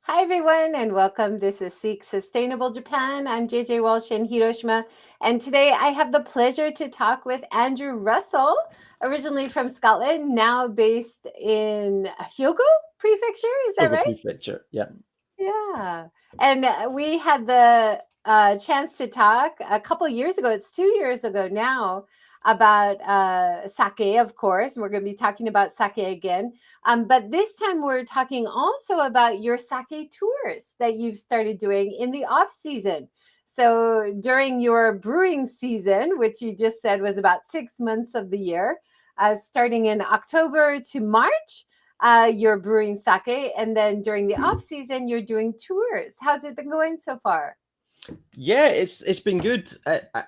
Hi, everyone, and welcome. This is Seek Sustainable Japan. I'm JJ Walsh in Hiroshima, and today I have the pleasure to talk with Andrew Russell, originally from Scotland, now based in Hyogo Prefecture. Is that Hyogo right? Prefecture, yeah. Yeah. And we had the chance to talk a couple years ago. It's 2 years ago now about sake, of course. And we're going to be talking about sake again. But this time we're talking also about your sake tours that you've started doing in the off season. So during your brewing season, which you just said was about 6 months of the year, starting in October to March, you're brewing sake, and then during the off season, you're doing tours. How's it been going so far? Yeah, it's been good.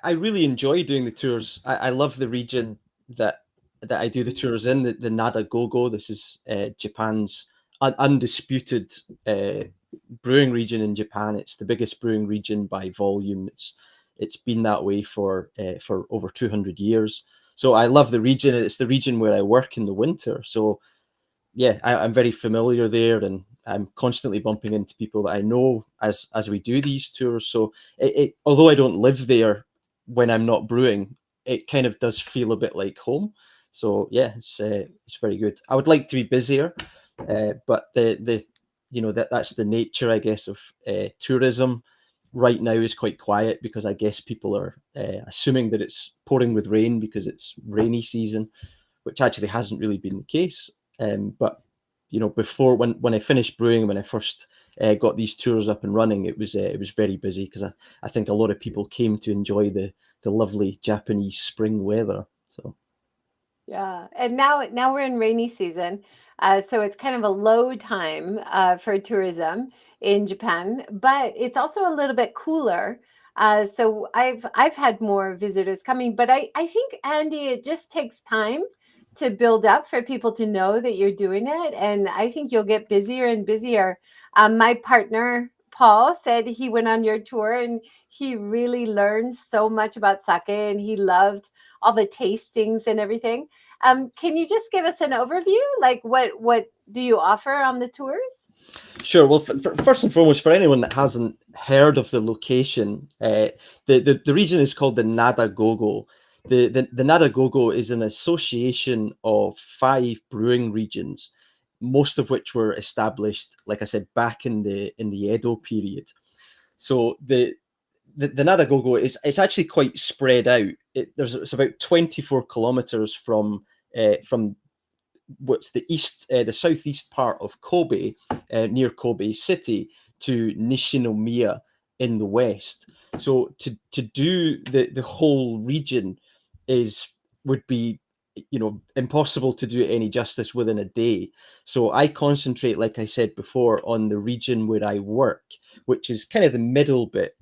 I really enjoy doing the tours. I love the region that I do the tours in, the Nada Gogo. This is Japan's undisputed uh, brewing region in Japan. It's the biggest brewing region by volume. It's been that way for over 200 years. So I love the region, and it's the region where I work in the winter. So yeah, I'm very familiar there, and I'm constantly bumping into people that I know as we do these tours. So although I don't live there when I'm not brewing, it kind of does feel a bit like home. So yeah, it's very good. I would like to be busier, but the that's the nature, I guess, of tourism. Right now is quite quiet because I guess people are assuming that it's pouring with rain because it's rainy season, which actually hasn't really been the case. But before when I finished brewing, when I first got these tours up and running, it was very busy because I think a lot of people came to enjoy the lovely Japanese spring weather. So Yeah, and now we're in rainy season, so it's kind of a low time for tourism in Japan, but it's also a little bit cooler. So I've had more visitors coming, but I think Andy, it just takes time to build up for people to know that you're doing it, and I think you'll get busier and busier. My partner Paul said he went on your tour and he really learned so much about sake, and he loved all the tastings and everything. Can you just give us an overview? Like what do you offer on the tours? sure. Well, first and foremost, for anyone that hasn't heard of the location, the region is called the Nada Gogo. The Nada Gogo is an association of 5 brewing regions, most of which were established, like I said, back in the Edo period. So the Nadagogo is it's actually quite spread out. It's about 24 kilometers from what's the southeast part of Kobe, near Kobe City, to Nishinomiya in the west. So to do the whole region is would be impossible to do any justice within a day. So I concentrate, like I said before, on the region where I work, which is kind of the middle bit.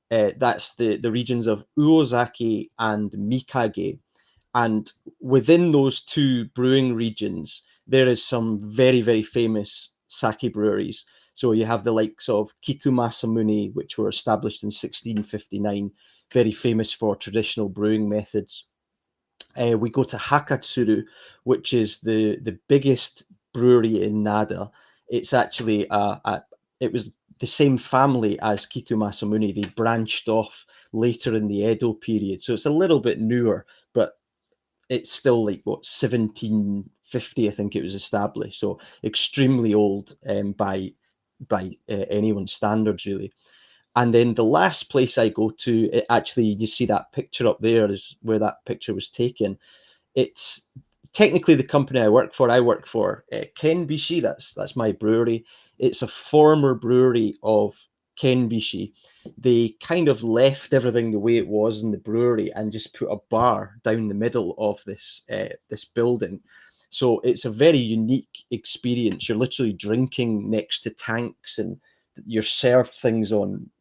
That's the regions of Uozaki and Mikage. And within those 2 brewing regions, there is some very, very famous sake breweries. So you have the likes of Kikumasamune, which were established in 1659, very famous for traditional brewing methods. We go to Hakatsuru, which is the biggest brewery in Nada. It's actually it was the same family as Kiku Masamune. They branched off later in the Edo period, so it's a little bit newer, but it's still like what 1750, I think it was established. So extremely old by anyone's standards, really. And then the last place I go to, actually, you see that picture up there is where that picture was taken. It's technically the company I work for. I work for Kenbishi. That's my brewery. It's a former brewery of Kenbishi. They kind of left everything the way it was in the brewery and just put a bar down the middle of this building. So it's a very unique experience. You're literally drinking next to tanks, and you're served things on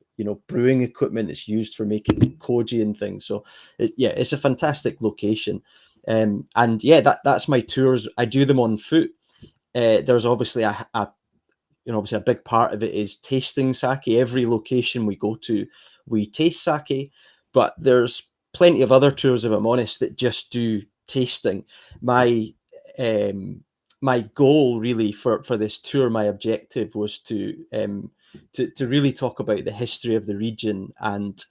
brewing equipment that's used for making koji and things. So yeah, it's a fantastic location. And yeah, that's my tours. I do them on foot. There's obviously obviously a big part of it is tasting sake. Every location we go to, we taste sake, but there's plenty of other tours, if I'm honest, that just do tasting. My um, my goal really for this tour, my objective was to really talk about the history of the region, and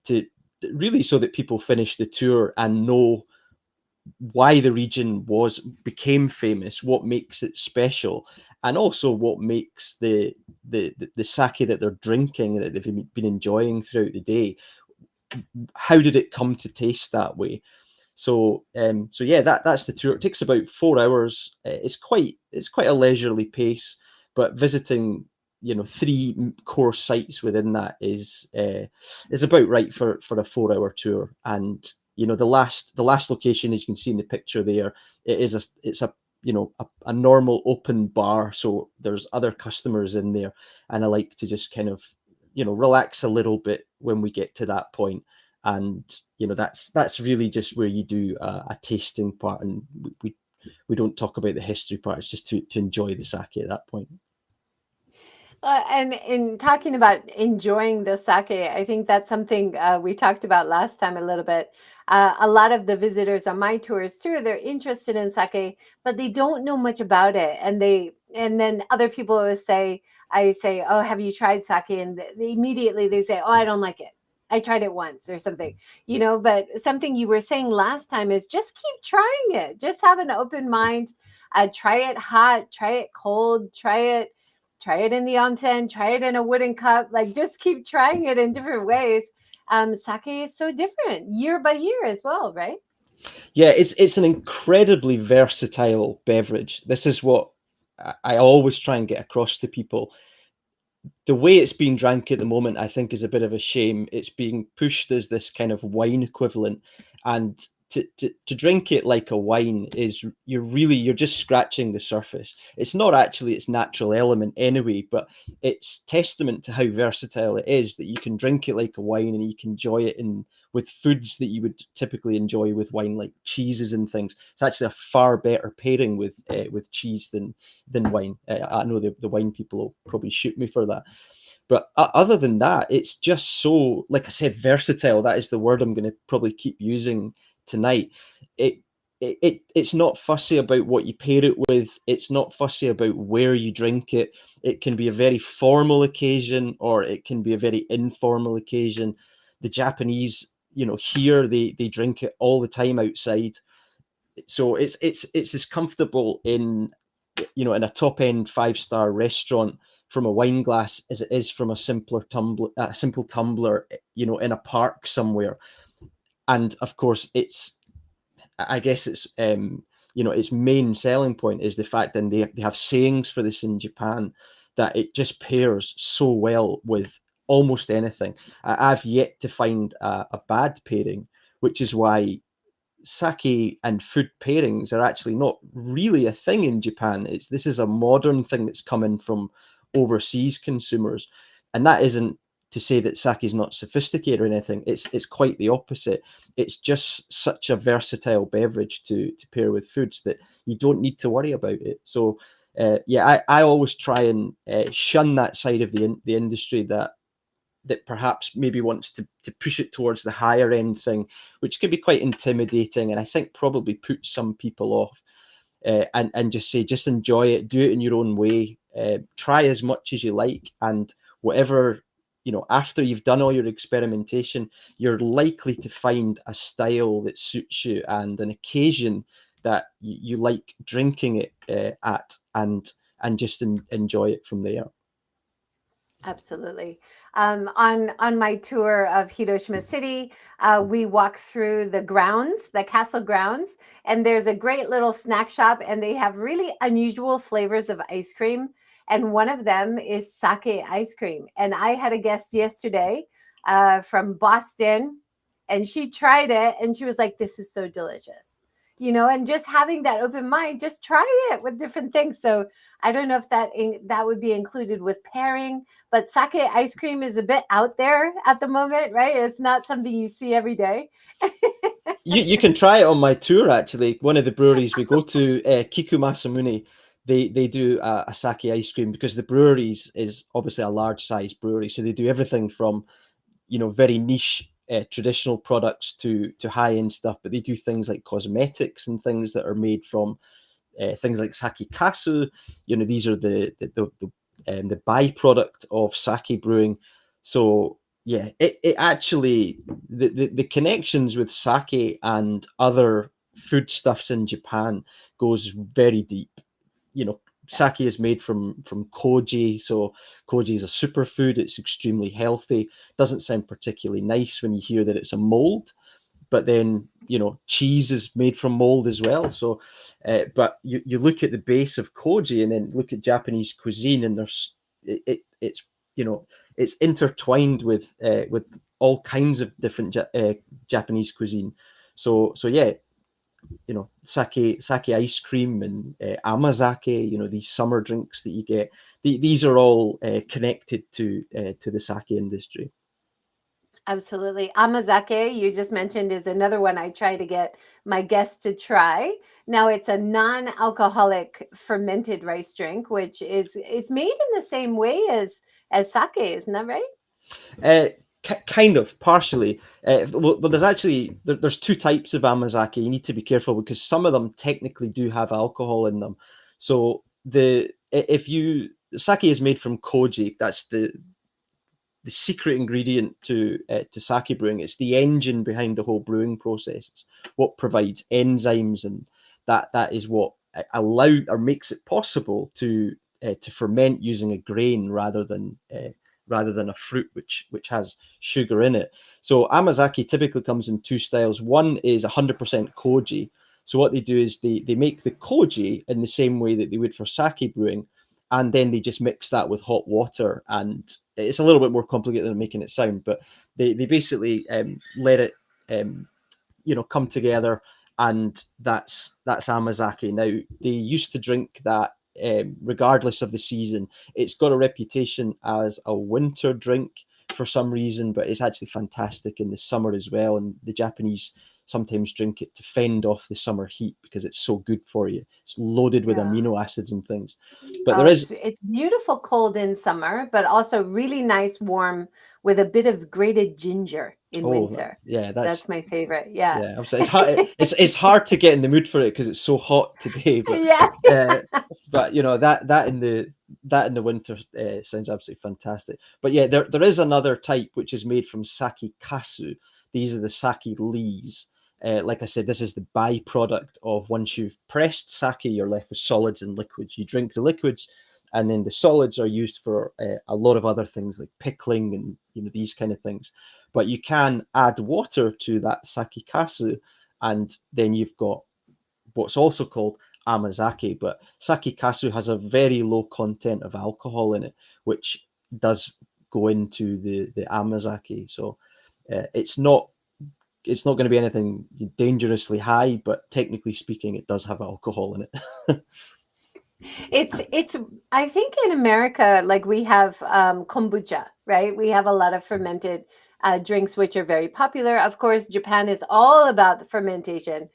to really so that people finish the tour and know why the region became famous, what makes it special, and also what makes the sake that they're drinking, that they've been enjoying throughout the day, how did it come to taste that way? So yeah, that's the tour. It takes about 4 hours. It's quite a leisurely pace, but visiting, 3 core sites within that is about right for a 4 hour tour. And the last location, as you can see in the picture there, it's a normal open bar, so there's other customers in there, and I like to just kind of relax a little bit when we get to that point. And that's really just where you do a tasting part, and we don't talk about the history part. It's just to enjoy the sake at that point. And in talking about enjoying the sake, I think that's something we talked about last time a little bit. A lot of the visitors on my tours too, they're interested in sake, but they don't know much about it. And then other people always say, I say, "Oh, have you tried sake?" And immediately they say, "Oh, I don't like it. I tried it once or something." But something you were saying last time is just keep trying it. Just have an open mind. Try it hot, try it cold, try it in the onsen, try it in a wooden cup, like just keep trying it in different ways. Sake is so different year by year as well, right? Yeah, it's an incredibly versatile beverage. This is what I always try and get across to people. The way it's being drank at the moment, I think, is a bit of a shame. It's being pushed as this kind of wine equivalent, and to drink it like a wine is you're just scratching the surface. It's not actually its natural element anyway, but it's testament to how versatile it is, that you can drink it like a wine and you can enjoy it in with foods that you would typically enjoy with wine, like cheeses and things. It's actually a far better pairing with cheese than wine. I know the wine people will probably shoot me for that, but other than that, it's just so, like I said, versatile. That is the word I'm going to probably keep using tonight. It, it's not fussy about what you pair it with. It's not fussy about where you drink it. It can be a very formal occasion, or it can be a very informal occasion. The Japanese, here they drink it all the time outside. So it's as comfortable in a top end 5-star restaurant from a wine glass as it is from a simple tumbler, in a park somewhere. And of course, I guess its main selling point is the fact that they have sayings for this in Japan, that it just pairs so well with almost anything. I've yet to find a bad pairing, which is why sake and food pairings are actually not really a thing in Japan. This is a modern thing that's coming from overseas consumers, and that isn't to say that sake is not sophisticated or anything. It's quite the opposite. It's just such a versatile beverage to pair with foods that you don't need to worry about it. So yeah, I always try and shun that side of the industry that perhaps maybe wants to push it towards the higher end thing, which can be quite intimidating, and I think probably puts some people off. And just say, just enjoy it, do it in your own way, try as much as you like, and whatever, after you've done all your experimentation, you're likely to find a style that suits you and an occasion that you like drinking it at, and just enjoy it from there. Absolutely. On my tour of Hiroshima City, we walk through the grounds, the castle grounds, and there's a great little snack shop, and they have really unusual flavors of ice cream. And one of them is sake ice cream. And I had a guest yesterday from Boston, and she tried it, and she was like, "This is so delicious." And just having that open mind, just try it with different things. So I don't know if that would be included with pairing, but sake ice cream is a bit out there at the moment, right? It's not something you see every day. You can try it on my tour, actually. One of the breweries we go to, Kiku Masamune, they do a sake ice cream, because the breweries is obviously a large size brewery, so they do everything from very niche traditional products to high end stuff, but they do things like cosmetics and things that are made from things like sake kasu. These are the byproduct of sake brewing. So yeah, it actually the connections with sake and other foodstuffs in Japan goes very deep. Yeah. Sake is made from koji, so koji is a superfood. It's extremely healthy. Doesn't sound particularly nice when you hear that it's a mold, but then cheese is made from mold as well. So but you look at the base of koji and then look at Japanese cuisine, and it's it's intertwined with all kinds of different Japanese cuisine. So yeah, sake ice cream and amazake, these summer drinks that you get, these are all connected to the sake industry. Absolutely. Amazake, you just mentioned, is another one I try to get my guests to try. Now, it's a non-alcoholic fermented rice drink, which is made in the same way as sake, isn't that right? Uh, kind of, partially. Well, there's two types of amazake. You need to be careful because some of them technically do have alcohol in them. So the if you sake is made from koji. That's the secret ingredient to sake brewing. It's the engine behind the whole brewing process. It's what provides enzymes, and that is what allow or makes it possible to ferment using a grain rather than a fruit which has sugar in it. So amazake typically comes in two styles. One is 100% koji. So what they do is they make the koji in the same way that they would for sake brewing, and then they just mix that with hot water, and it's a little bit more complicated than making it sound, but they basically let it come together, and that's amazake. Now they used to drink that regardless of the season. It's got a reputation as a winter drink for some reason, but it's actually fantastic in the summer as well, and the Japanese sometimes drink it to fend off the summer heat because it's so good for you. It's loaded with Yeah. amino acids and things. But Oh, there is it's beautiful cold in summer, but also really nice warm with a bit of grated ginger in winter. yeah, That's my favorite. Yeah. yeah, I'm sorry. It's hard to get in the mood for it because it's so hot today. But Yeah. uh, that in the winter sounds absolutely fantastic. But yeah, there is another type which is made from sake kasu. These are the sake lees. Like I said, this is the byproduct of once you've pressed sake, you're left with solids and liquids. You drink the liquids, and then the solids are used for a lot of other things like pickling and these kind of things. But you can add water to that sake kasu, and then you've got what's also called amazake. But sake kasu has a very low content of alcohol in it, which does go into the amazake. So it's not going to be anything dangerously high, but technically speaking, it does have alcohol in it. It's I think in America, like we have kombucha, right? We have a lot of fermented drinks which are very popular. Of course, Japan is all about the fermentation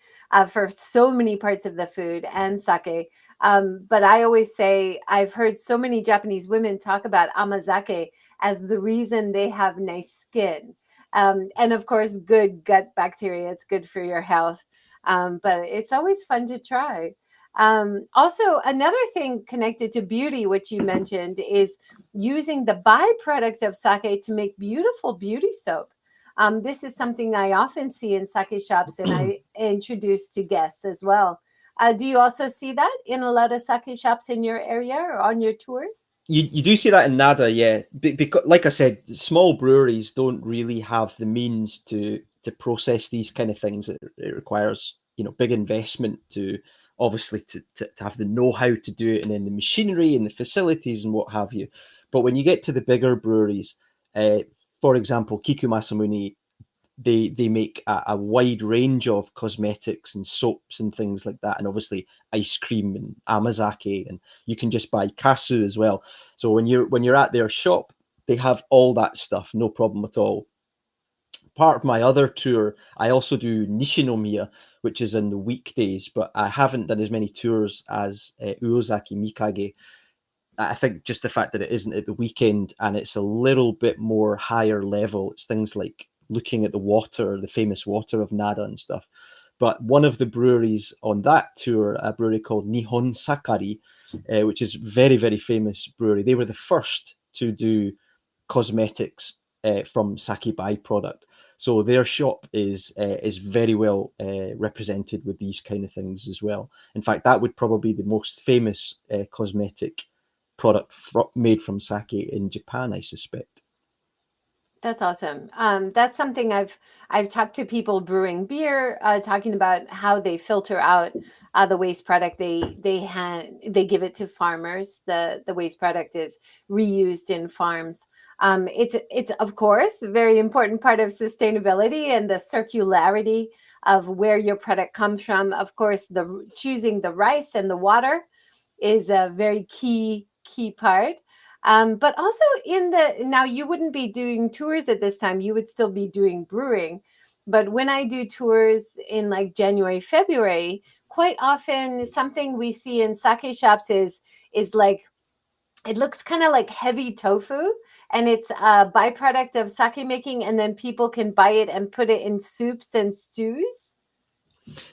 for so many parts of the food and sake. But I always say I've heard so many Japanese women talk about amazake as the reason they have nice skin. And of course, good gut bacteria. It's good for your health. But it's always fun to try. Also, another thing connected to beauty, which you mentioned, is using the byproduct of sake to make beautiful beauty soap. This is something I often see in sake shops and I introduce to guests as well. Do you also see that in a lot of sake shops in your area or on your tours? You do see that in Nada, yeah. Because, like I said, small breweries don't really have the means to process these kind of things. It requires big investment to obviously to have the know-how to do it, and then the machinery and the facilities and what have you. But when you get to the bigger breweries, for example, Kiku Masamune, they make a wide range of cosmetics and soaps and things like that, and obviously ice cream and amazake, and you can just buy kasu as well. So when you're at their shop, they have all that stuff, no problem at all. Part of my other tour, I also do Nishinomiya, which is in the weekdays, but I haven't done as many tours as Uozaki Mikage. I think just the fact that it isn't at the weekend and it's a little bit more higher level. It's things like looking at the water, the famous water of Nada and stuff. But one of the breweries on that tour, a brewery called Nihon Sakari, which is very, very famous brewery, they were the first to do cosmetics from sake byproduct. So their shop is very well represented with these kind of things as well. In fact, that would probably be the most famous cosmetic product made from sake in Japan, I suspect. That's awesome. That's something I've talked to people brewing beer, talking about how they filter out the waste product. They give it to farmers. The waste product is reused in farms. It's of course a very important part of sustainability and the circularity of where your product comes from. Of course, the choosing the rice and the water is a very key part. But also in the now you wouldn't be doing tours at this time, you would still be doing brewing. But when I do tours in like January, February, quite often something we see in sake shops is like it looks kind of like heavy tofu, and it's a byproduct of sake making, and then people can buy it and put it in soups and stews.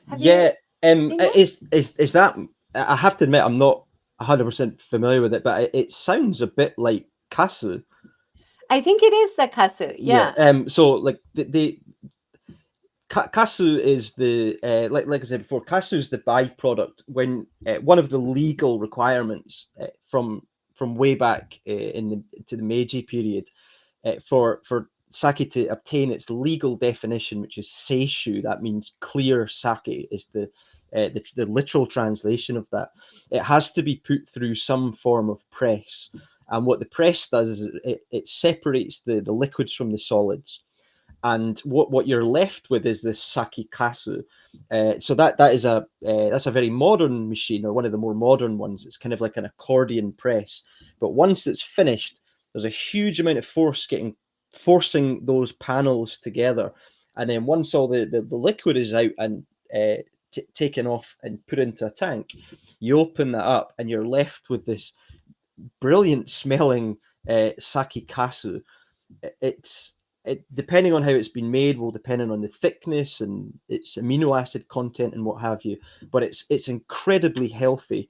Have you Yeah, seen that? is that? I have to admit, I'm not 100% familiar with it, but it sounds a bit like kasu. I think it is the kasu. Yeah. Yeah. So like Kasu is the like I said before, Kasu is the byproduct when one of the legal requirements from way back in the Meiji period for sake to obtain its legal definition, which is seishu. That means clear sake. Is the literal translation of that. It has to be put through some form of press, and what the press does is it separates the liquids from the solids, and what you're left with is this sake kasu. So that is that's a very modern machine, or one of the more modern ones. It's kind of like an accordion press, but once it's finished, there's a huge amount of forcing those panels together, and then once all the liquid is out and taken off and put into a tank, you open that up and you're left with this brilliant smelling sake kasu. It's depending on how it's been made will depend on the thickness and its amino acid content and what have you, but it's incredibly healthy.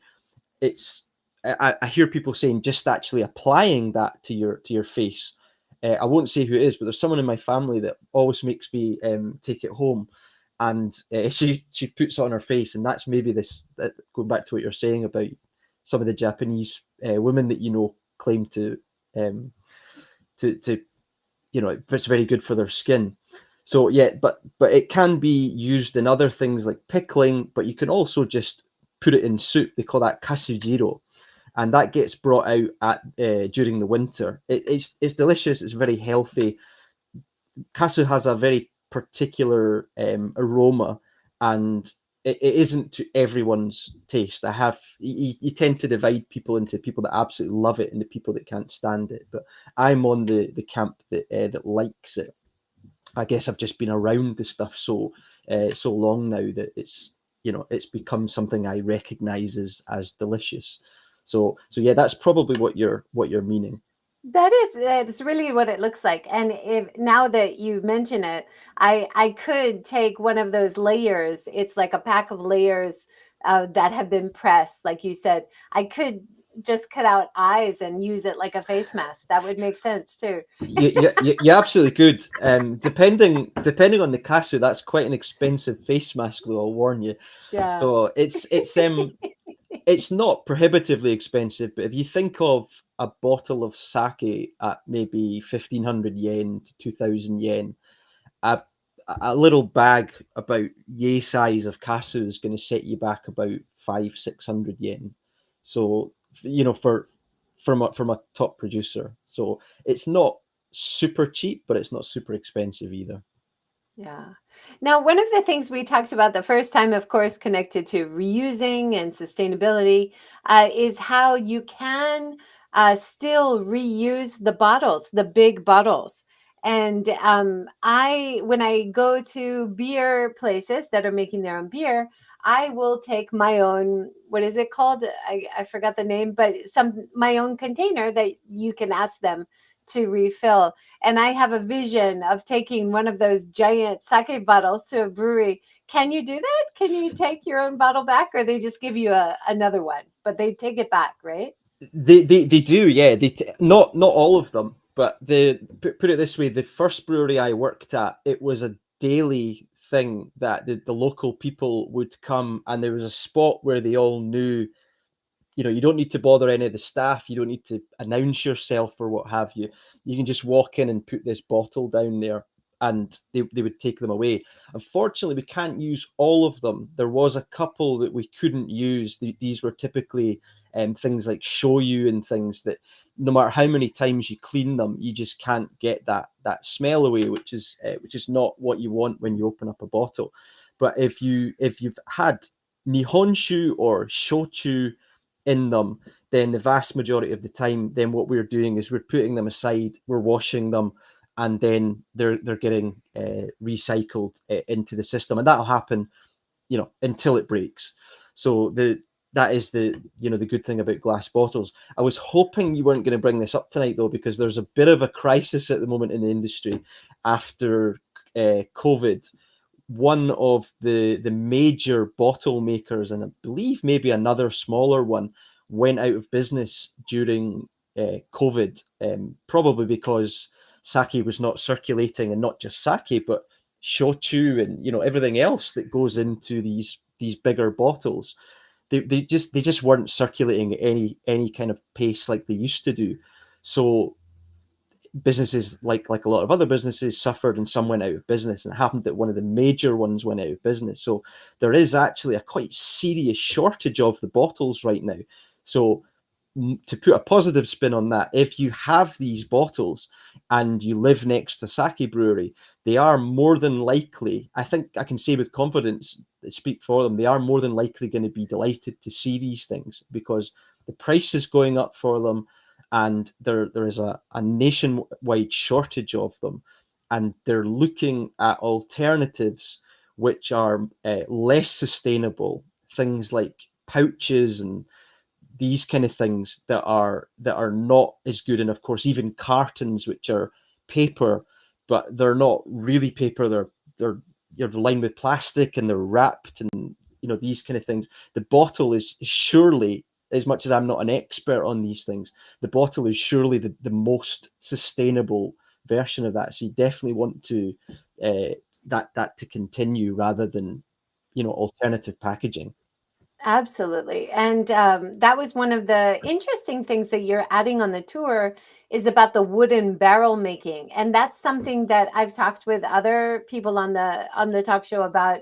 It's I hear people saying just actually applying that to your face. I won't say who it is, but there's someone in my family that always makes me take it home, and she puts it on her face, and that's maybe this. Going back to what you're saying about some of the Japanese women that claim um, to it's very good for their skin. So yeah, but it can be used in other things like pickling, but you can also just put it in soup. They call that kasujiro, and that gets brought out at during the winter. It's delicious. It's very healthy. Kasu has a very particular aroma, and it isn't to everyone's taste. You tend to divide people into people that absolutely love it and the people that can't stand it. But I'm on the camp that likes it. I guess I've just been around the stuff so long now that it's become something I recognise as delicious. So yeah, that's probably what you're meaning. That's really what it looks like. And if now that you mention it, I could take one of those layers. It's like a pack of layers that have been pressed, like you said. I could just cut out eyes and use it like a face mask. That would make sense too. You absolutely could. Depending on the casu, that's quite an expensive face mask, though, I'll warn you. Yeah. So it's not prohibitively expensive, but if you think of a bottle of sake at maybe 1,500 yen to 2,000 yen, a a little bag about yay size of casu is going to set you back about 500-600 yen. So from a top producer, so it's not super cheap, but it's not super expensive either. Yeah. Now, one of the things we talked about the first time, of course, connected to reusing and sustainability, is how you can still reuse the bottles, the big bottles. And when I go to beer places that are making their own beer, I will take my own, what is it called? I forgot the name, but my own container that you can ask them to refill. And I have a vision of taking one of those giant sake bottles to a brewery. Can you do that? Can you take your own bottle back, or they just give you another one, but they take it back, right? They do, yeah. Not all of them, but put it this way: the first brewery I worked at, it was a daily thing that the local people would come, and there was a spot where they all knew, you don't need to bother any of the staff. You don't need to announce yourself or what have you. You can just walk in and put this bottle down there, and they would take them away. Unfortunately, we can't use all of them. There was a couple that we couldn't use. These were typically things like shoyu and things that no matter how many times you clean them, you just can't get that smell away, which is not what you want when you open up a bottle. But if you've had nihonshu or shochu in them, then the vast majority of the time, then what we're doing is we're putting them aside, we're washing them, and then they're getting recycled into the system, and that'll happen, until it breaks. So that is the good thing about glass bottles. I was hoping you weren't going to bring this up tonight, though, because there's a bit of a crisis at the moment in the industry after COVID. One of the major bottle makers, and I believe maybe another smaller one, went out of business during COVID, probably because sake was not circulating, and not just sake, but shochu and everything else that goes into these bigger bottles. They just weren't circulating at any kind of pace like they used to do. So businesses, like a lot of other businesses, suffered, and some went out of business, and it happened that one of the major ones went out of business. So there is actually a quite serious shortage of the bottles right now. So to put a positive spin on that, if you have these bottles and you live next to sake brewery, they are more than likely, I think I can say with confidence, speak for them, they are more than likely going to be delighted to see these things, because the price is going up for them, and there is a nationwide shortage of them, and they're looking at alternatives which are less sustainable, things like pouches and these kind of things that are not as good. And of course, even cartons, which are paper, but they're not really paper. You're lined with plastic, and they're wrapped, and these kind of things. The bottle is surely, as much as I'm not an expert on these things, the bottle is surely the most sustainable version of that. So you definitely want to that to continue, rather than alternative packaging. Absolutely. And that was one of the interesting things that you're adding on the tour, is about the wooden barrel making. And that's something that I've talked with other people on the talk show about,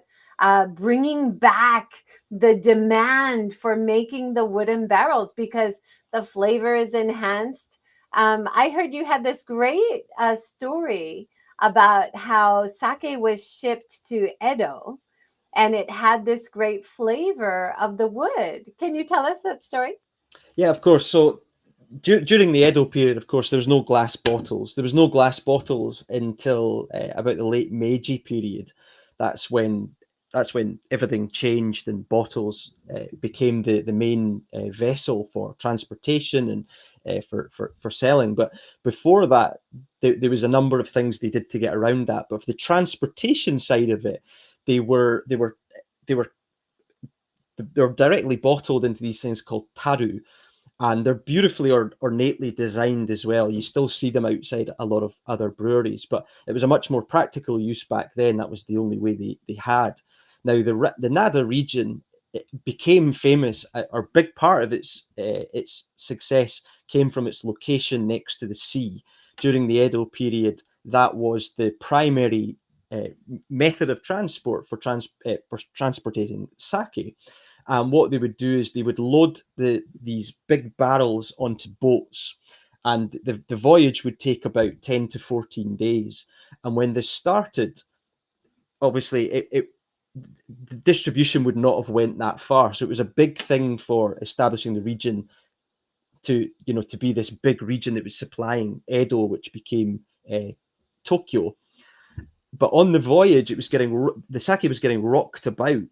bringing back the demand for making the wooden barrels, because the flavor is enhanced. I heard you had this great story about how sake was shipped to Edo, and it had this great flavor of the wood. Can you tell us that story? Yeah, of course. So during the Edo period, of course, there was no glass bottles. There was no glass bottles until about the late Meiji period. That's when everything changed, and bottles became the main vessel for transportation and for selling. But before that, there was a number of things they did to get around that. But for the transportation side of it, they were they were they're directly bottled into these things called taru, and they're beautifully or ornately designed as well. You still see them outside a lot of other breweries, but it was a much more practical use back then. That was the only way they had. Now the Nada region, it became famous, or a big part of its success came from its location next to the sea. During the Edo period, that was the primary method of transport for transporting sake. And what they would do is they would load these big barrels onto boats, and the voyage would take about 10 to 14 days. And when this started, obviously the distribution would not have went that far. So it was a big thing for establishing the region to be this big region that was supplying Edo, which became Tokyo. But on the voyage, the sake was getting rocked about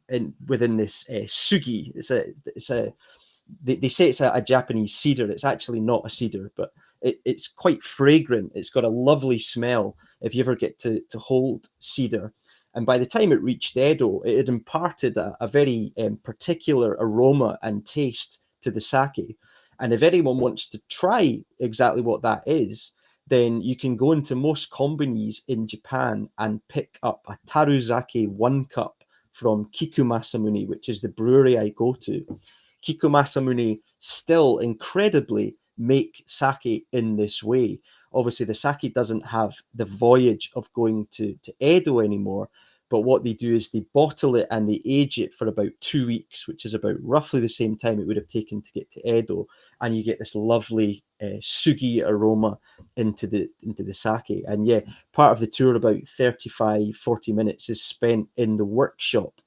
within this sugi. They say it's a Japanese cedar. It's actually not a cedar, but It's quite fragrant. It's got a lovely smell if you ever get to hold cedar. And by the time it reached Edo, it had imparted a very particular aroma and taste to the sake. And if anyone wants to try exactly what that is, then you can go into most kombunis in Japan and pick up a taruzake 1 cup from Kikumasamune, which is the brewery I go to. Kikumasamune still incredibly make sake in this way. Obviously, the sake doesn't have the voyage of going to Edo anymore, but what they do is they bottle it and they age it for about 2 weeks, which is about roughly the same time it would have taken to get to Edo, and you get this lovely sugi aroma into the sake. And yeah, part of the tour, about 35-40 minutes, is spent in the workshop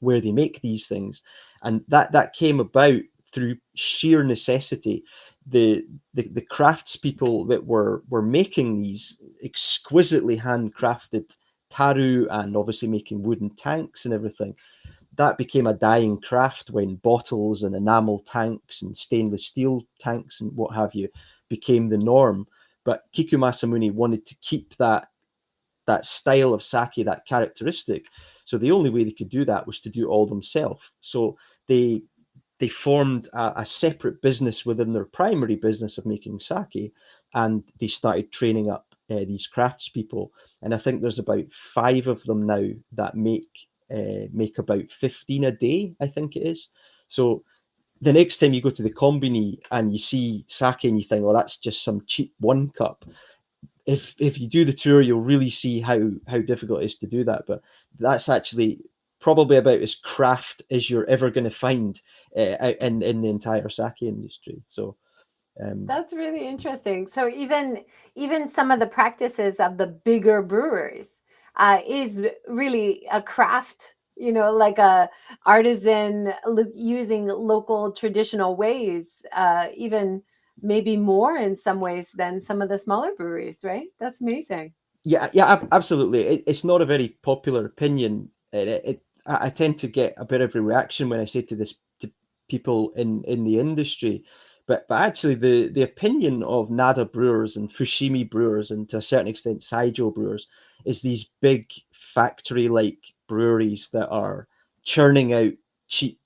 where they make these things, and that came about through sheer necessity. The craftspeople that were making these exquisitely handcrafted taru, and obviously making wooden tanks and everything, that became a dying craft when bottles and enamel tanks and stainless steel tanks and what have you became the norm. But Kikumasamune wanted to keep that style of sake, that characteristic. So the only way they could do that was to do it all themselves. So they formed a separate business within their primary business of making sake, and they started training up these craftspeople. And I think there's about 5 of them now that make about 15 a day, I think it is. So the next time you go to the kombini and you see sake and you think, well, that's just some cheap 1 cup. If you do the tour, you'll really see how difficult it is to do that. But that's actually probably about as craft as you're ever going to find in the entire sake industry. So That's really interesting. So even some of the practices of the bigger breweries is really a craft, like a artisan using local traditional ways, even maybe more in some ways than some of the smaller breweries, right? That's amazing. yeah, absolutely. It's not a very popular opinion. I tend to get a bit of a reaction when I say to this to people in the industry, but actually the opinion of Nada brewers and Fushimi brewers, and to a certain extent Saijo brewers, is these big factory like breweries that are churning out cheap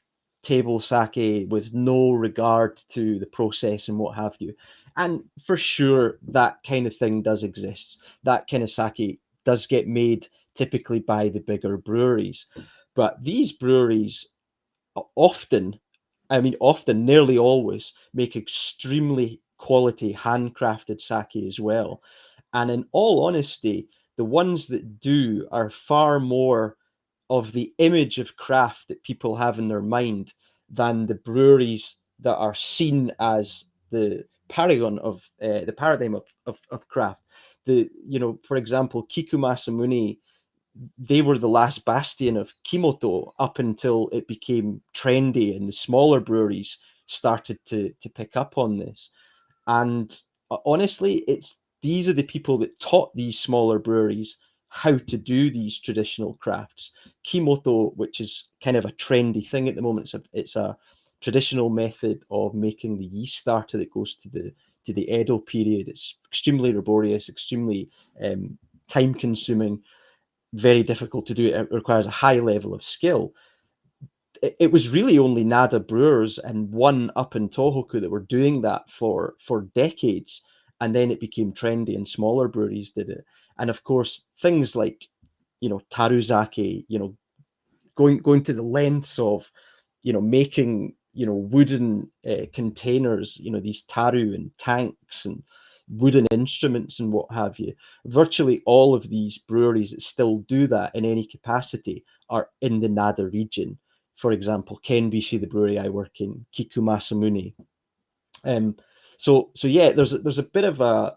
table sake with no regard to the process and what have you. And for sure, that kind of thing does exist. That kind of sake does get made typically by the bigger breweries. But these breweries often, I mean, often, nearly always, make extremely quality handcrafted sake as well. And in all honesty, the ones that do are far more of the image of craft that people have in their mind than the breweries that are seen as the paragon of the paradigm of craft. For example, Kikumasamune, they were the last bastion of Kimoto up until it became trendy and the smaller breweries started to pick up on this. And honestly, it's these are the people that taught these smaller breweries how to do these traditional crafts. Kimoto, which is kind of a trendy thing at the moment, it's a traditional method of making the yeast starter that goes to the Edo period. It's extremely laborious, extremely time consuming, very difficult to do. It requires a high level of skill. It was really only Nada brewers and one up in Tohoku that were doing that for decades, and then it became trendy and smaller breweries did it. And of course, things like taruzake, going to the lengths of making wooden containers, these taru and tanks and wooden instruments and what have you. Virtually all of these breweries that still do that in any capacity are in the Nada region. For example, Kenbishi, the brewery I work in, Kikumasamune. So yeah, there's a bit of a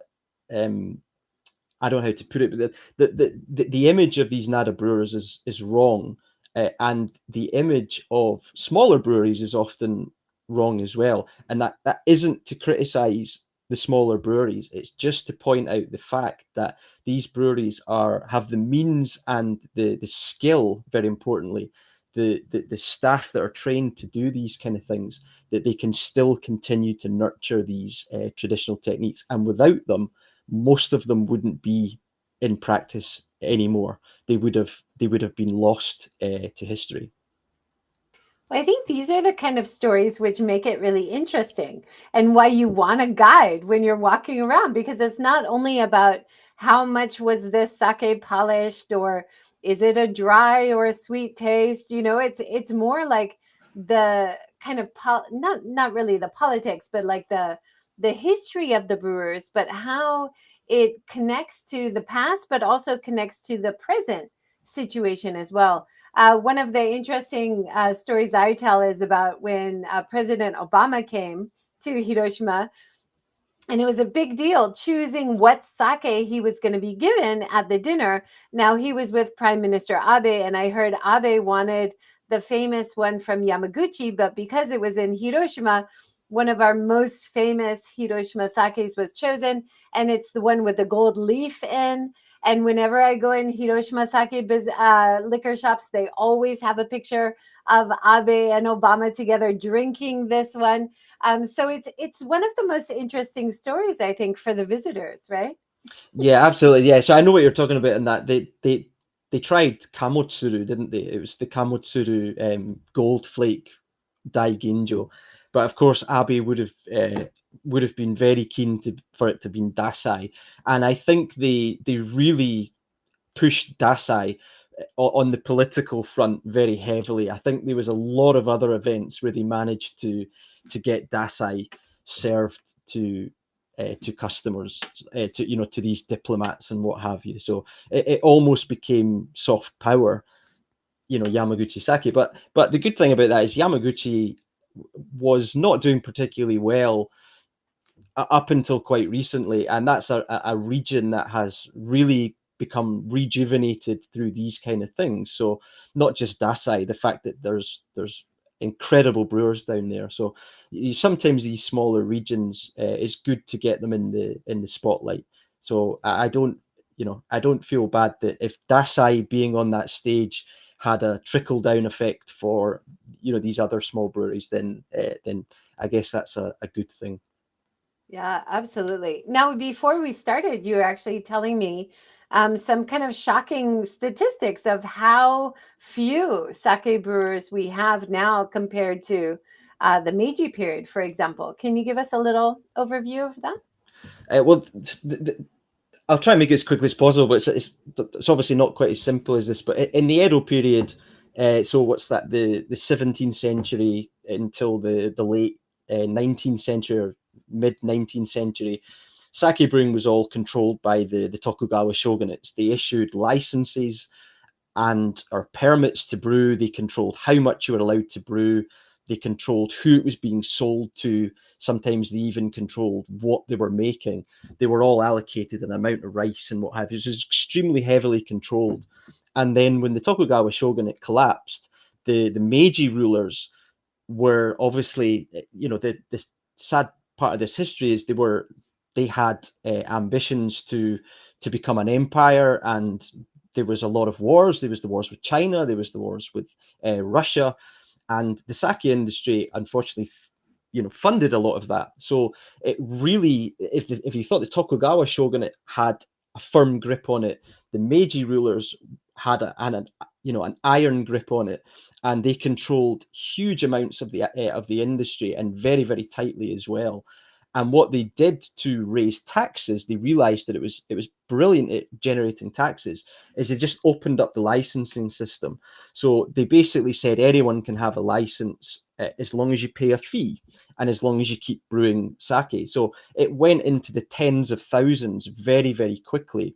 I don't know how to put it, but the image of these Nada brewers is wrong, and the image of smaller breweries is often wrong as well. And that isn't to criticize the smaller breweries; it's just to point out the fact that these breweries have the means and the skill, very importantly, the staff that are trained to do these kind of things, that they can still continue to nurture these traditional techniques. And without them, most of them wouldn't be in practice anymore. They would have been lost to history. I think these are the kind of stories which make it really interesting and why you want a guide when you're walking around, because it's not only about how much was this sake polished, or is it a dry or a sweet taste. It's more like the kind of not really the politics, but like the history of the brewers, but how it connects to the past, but also connects to the present situation as well. One of the interesting stories I tell is about when President Obama came to Hiroshima, and it was a big deal choosing what sake he was going to be given at the dinner. Now, he was with Prime Minister Abe, and I heard Abe wanted the famous one from Yamaguchi, but because it was in Hiroshima, one of our most famous Hiroshima sakes was chosen, and it's the one with the gold leaf in. And whenever I go in Hiroshima sake liquor shops, they always have a picture of Abe and Obama together drinking this one. So it's one of the most interesting stories, I think, for the visitors, right? Yeah, absolutely. Yeah, so I know what you're talking about in that they tried Kamotsuru, didn't they? It was the Kamotsuru gold flake Daiginjo, but of course Abe would have been very keen for it to be Dasai, and I think they really pushed Dasai on the political front very heavily. I think there was a lot of other events where they managed to get Dasai served to customers, to these diplomats and what have you. So it almost became soft power, Yamaguchi sake. But the good thing about that is Yamaguchi was not doing particularly well up until quite recently, and that's a region that has really become rejuvenated through these kind of things. So not just Dasai, the fact that there's incredible brewers down there. So sometimes these smaller regions, is good to get them in the spotlight. So I don't feel bad that if Dasai being on that stage had a trickle down effect for these other small breweries, then I guess that's a good thing. Yeah, absolutely. Now, before we started, you were actually telling me some kind of shocking statistics of how few sake brewers we have now compared to the Meiji period, for example. Can you give us a little overview of that? Well, I'll try and make it as quickly as possible, but it's obviously not quite as simple as this. But in the Edo period, so what's that? The 17th century until the late 19th century or mid 19th century, sake brewing was all controlled by the Tokugawa shogunates. They issued licenses and or permits to brew. They controlled how much you were allowed to brew. They controlled who it was being sold to. Sometimes they even controlled what they were making. They were all allocated an amount of rice and what have you. It was extremely heavily controlled. And then when the Tokugawa shogunate collapsed, the Meiji rulers were obviously, the sad part of this history is they had ambitions to become an empire, and there was a lot of wars. There was the wars with China, there was the wars with Russia, and the sake industry, unfortunately, funded a lot of that. So it really, if you thought the Tokugawa shogunate had a firm grip on it, the Meiji rulers had an iron grip on it, and they controlled huge amounts of the industry, and very, very tightly as well. And what they did to raise taxes, they realized that it was brilliant at generating taxes, is they just opened up the licensing system. So they basically said anyone can have a license as long as you pay a fee and as long as you keep brewing sake. So it went into the tens of thousands very, very quickly.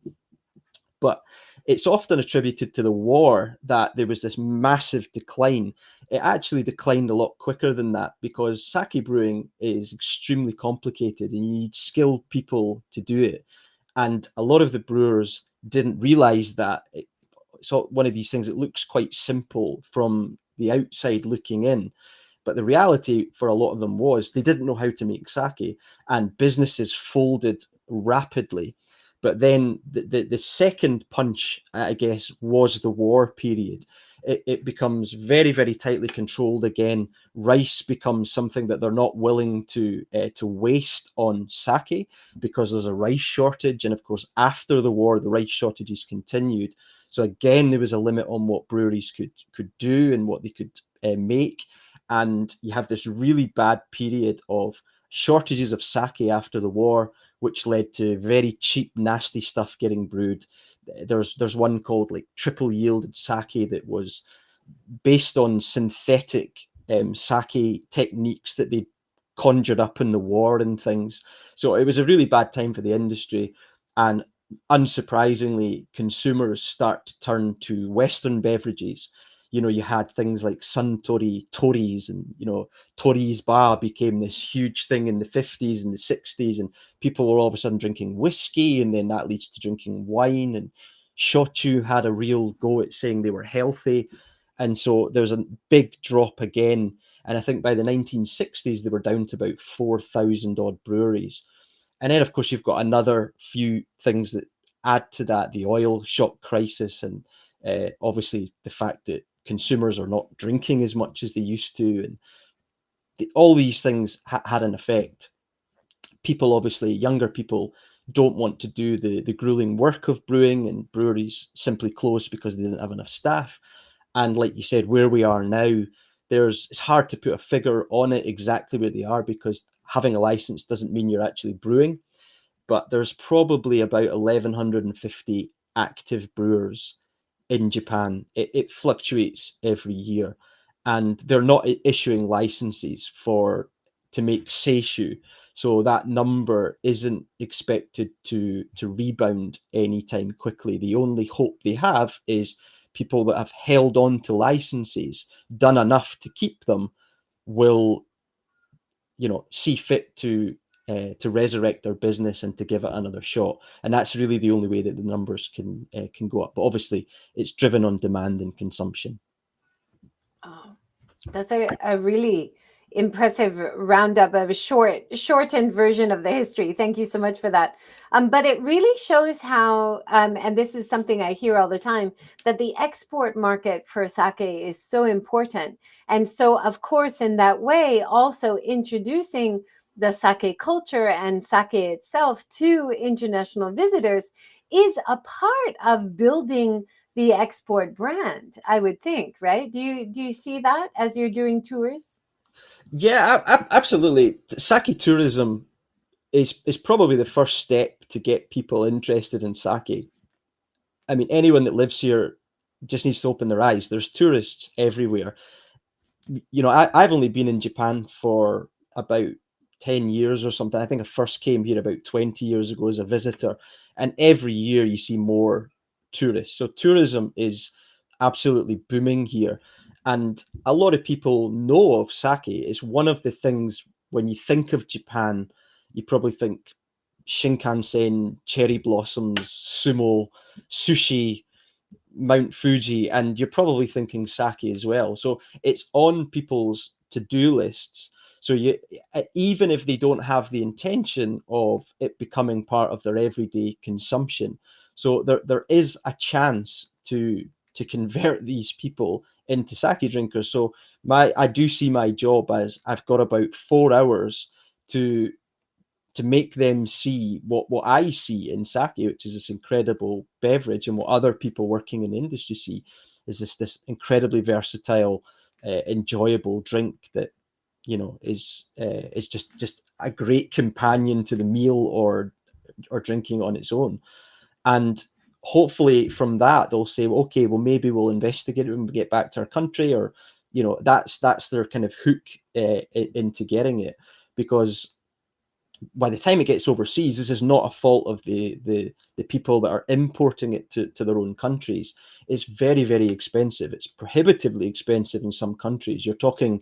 But it's often attributed to the war that there was this massive decline. It actually declined a lot quicker than that, because sake brewing is extremely complicated and you need skilled people to do it. And a lot of the brewers didn't realize that it's one of these things that looks quite simple from the outside looking in. But the reality for a lot of them was they didn't know how to make sake, and businesses folded rapidly. But then the second punch, I guess, was the war period. it becomes very, very tightly controlled again. Rice becomes something that they're not willing to waste on sake because there's a rice shortage. And of course, after the war, the rice shortages continued. So again, there was a limit on what breweries could do and what they could make. And you have this really bad period of shortages of sake after the war, which led to very cheap, nasty stuff getting brewed. There's one called like triple yielded sake that was based on synthetic sake techniques that they conjured up in the war and things. So it was a really bad time for the industry. And unsurprisingly, consumers start to turn to Western beverages. You had things like Suntory Tories, and Tories Bar became this huge thing in the 50s and the 60s, and people were all of a sudden drinking whiskey, and then that leads to drinking wine. And shochu had a real go at saying they were healthy. And so there's a big drop again. And I think by the 1960s, they were down to about 4,000 odd breweries. And then, of course, you've got another few things that add to that: the oil shock crisis, and obviously the fact that consumers are not drinking as much as they used to. And all these things had an effect. People, obviously, younger people, don't want to do the grueling work of brewing, and breweries simply closed because they didn't have enough staff. And like you said, where we are now, it's hard to put a figure on it exactly where they are, because having a license doesn't mean you're actually brewing. But there's probably about 1,150 active brewers in Japan. It fluctuates every year, and they're not issuing licenses to make seishu. So that number isn't expected to rebound anytime quickly. The only hope they have is people that have held on to licenses, done enough to keep them, will see fit to resurrect their business and to give it another shot. And that's really the only way that the numbers can go up. But obviously, it's driven on demand and consumption. Oh, that's a really impressive roundup of a shortened version of the history. Thank you so much for that. But it really shows how, and this is something I hear all the time, that the export market for sake is so important. And so, of course, in that way, also introducing the sake culture and sake itself to international visitors is a part of building the export brand, I would think, right? Do you see that as you're doing tours? Yeah, absolutely. Sake tourism is probably the first step to get people interested in sake. I mean, anyone that lives here just needs to open their eyes. There's tourists everywhere. I've only been in Japan for about 10 years or something. I think I first came here about 20 years ago as a visitor. And every year you see more tourists. So tourism is absolutely booming here. And a lot of people know of sake. It's one of the things, when you think of Japan, you probably think Shinkansen, cherry blossoms, sumo, sushi, Mount Fuji, and you're probably thinking sake as well. So it's on people's to-do lists. So even if they don't have the intention of it becoming part of their everyday consumption, so there is a chance to convert these people into sake drinkers. So I do see my job as I've got about 4 hours to make them see what I see in sake, which is this incredible beverage, and what other people working in the industry see is this incredibly versatile, enjoyable drink that is just a great companion to the meal or drinking on its own. And hopefully from that they'll say, well, okay, well, maybe we'll investigate it when we get back to our country, or that's their kind of hook into getting it. Because by the time it gets overseas, this is not a fault of the people that are importing it to their own countries. It's very, very expensive. It's prohibitively expensive in some countries. You're talking,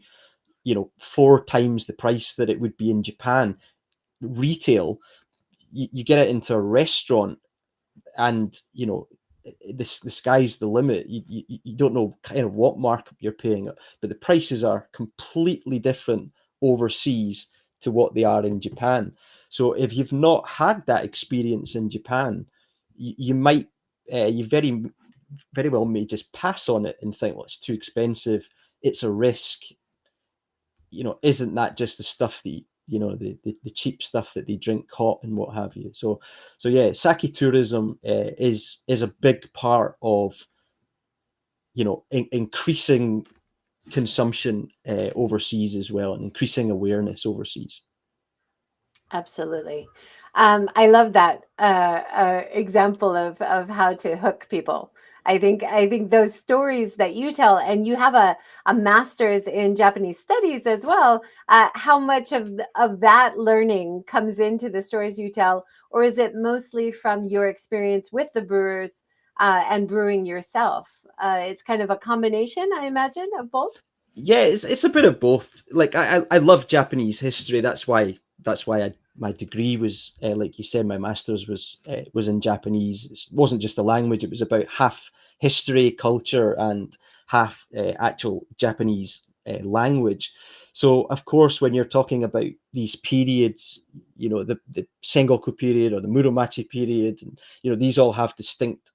4 times the price that it would be in Japan. Retail, you get it into a restaurant, and the sky's the limit. You don't know kind of what markup you're paying, but the prices are completely different overseas to what they are in Japan. So if you've not had that experience in Japan, you might you very very well may just pass on it and think, well, it's too expensive, it's a risk. Isn't that just the stuff that the cheap stuff that they drink hot and what have you? So yeah, sake tourism is a big part of increasing consumption overseas as well, and increasing awareness overseas. Absolutely. I love that example of how to hook people. I think those stories that you tell, and you have a master's in Japanese studies as well. How much of that learning comes into the stories you tell, or is it mostly from your experience with the brewers and brewing yourself? It's kind of a combination, I imagine, of both. Yeah, it's a bit of both. Like I love Japanese history. That's why my degree was like you said, my master's was in Japanese. It wasn't just a language; it was about half history, culture, and half actual Japanese language. So, of course, when you're talking about these periods, the Sengoku period or the Muromachi period, and these all have distinct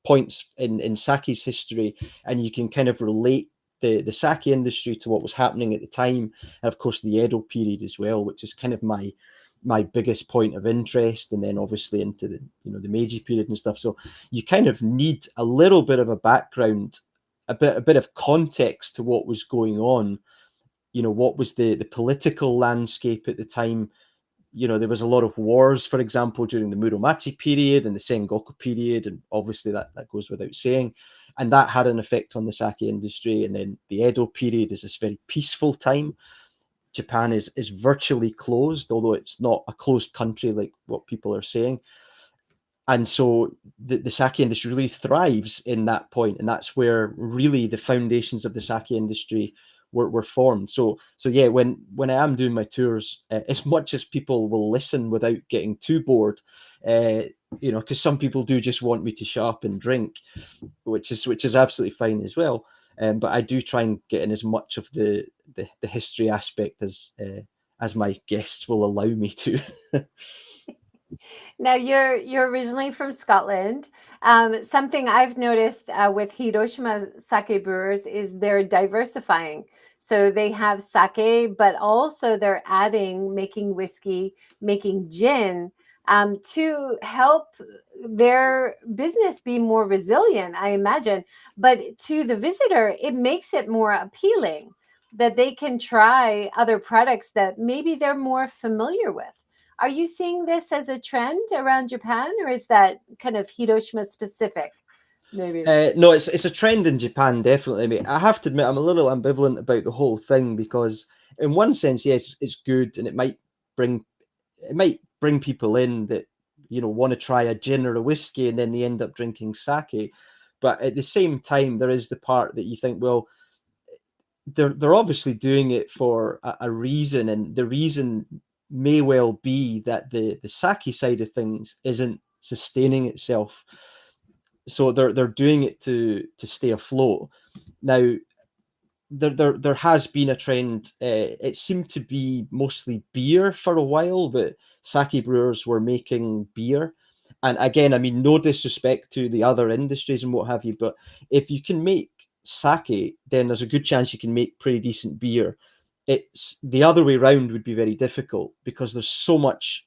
points in sake's history, and you can kind of relate the sake industry to what was happening at the time, and of course the Edo period as well, which is kind of my biggest point of interest, and then obviously into the Meiji period and stuff. So you kind of need a little bit of a background, a bit of context to what was going on. What was the political landscape at the time. There was a lot of wars, for example, during the Muromachi period and the Sengoku period, and obviously that goes without saying. And that had an effect on the sake industry. And then the Edo period is this very peaceful time. Japan is virtually closed, although it's not a closed country like what people are saying. And so the sake industry really thrives in that point, and that's where really the foundations of the sake industry were formed. So yeah, when I am doing my tours, as much as people will listen without getting too bored, because some people do just want me to shut up and drink, which is absolutely fine as well. But I do try and get in as much of the history aspect as my guests will allow me to. Now you're originally from Scotland. Something I've noticed with Hiroshima sake brewers is they're diversifying. So they have sake, but also they're making whiskey, making gin to help their business be more resilient, I imagine. But to the visitor, it makes it more appealing that they can try other products that maybe they're more familiar with. Are you seeing this as a trend around Japan, or is that kind of Hiroshima specific? Maybe. No, it's a trend in Japan, definitely. I mean, I have to admit, I'm a little ambivalent about the whole thing because, in one sense, yes, it's good, and bring it might bring people in that want to try a gin or a whiskey, and then they end up drinking sake. But at the same time, there is the part that you think, well, they're obviously doing it for a reason, and the reason may well be that the sake side of things isn't sustaining itself, so they're doing it to stay afloat. Now there has been a trend. It seemed to be mostly beer for a while, but sake brewers were making beer. And again, I mean, no disrespect to the other industries and what have you, but if you can make sake, then there's a good chance you can make pretty decent beer. It's the other way around would be very difficult because there's so much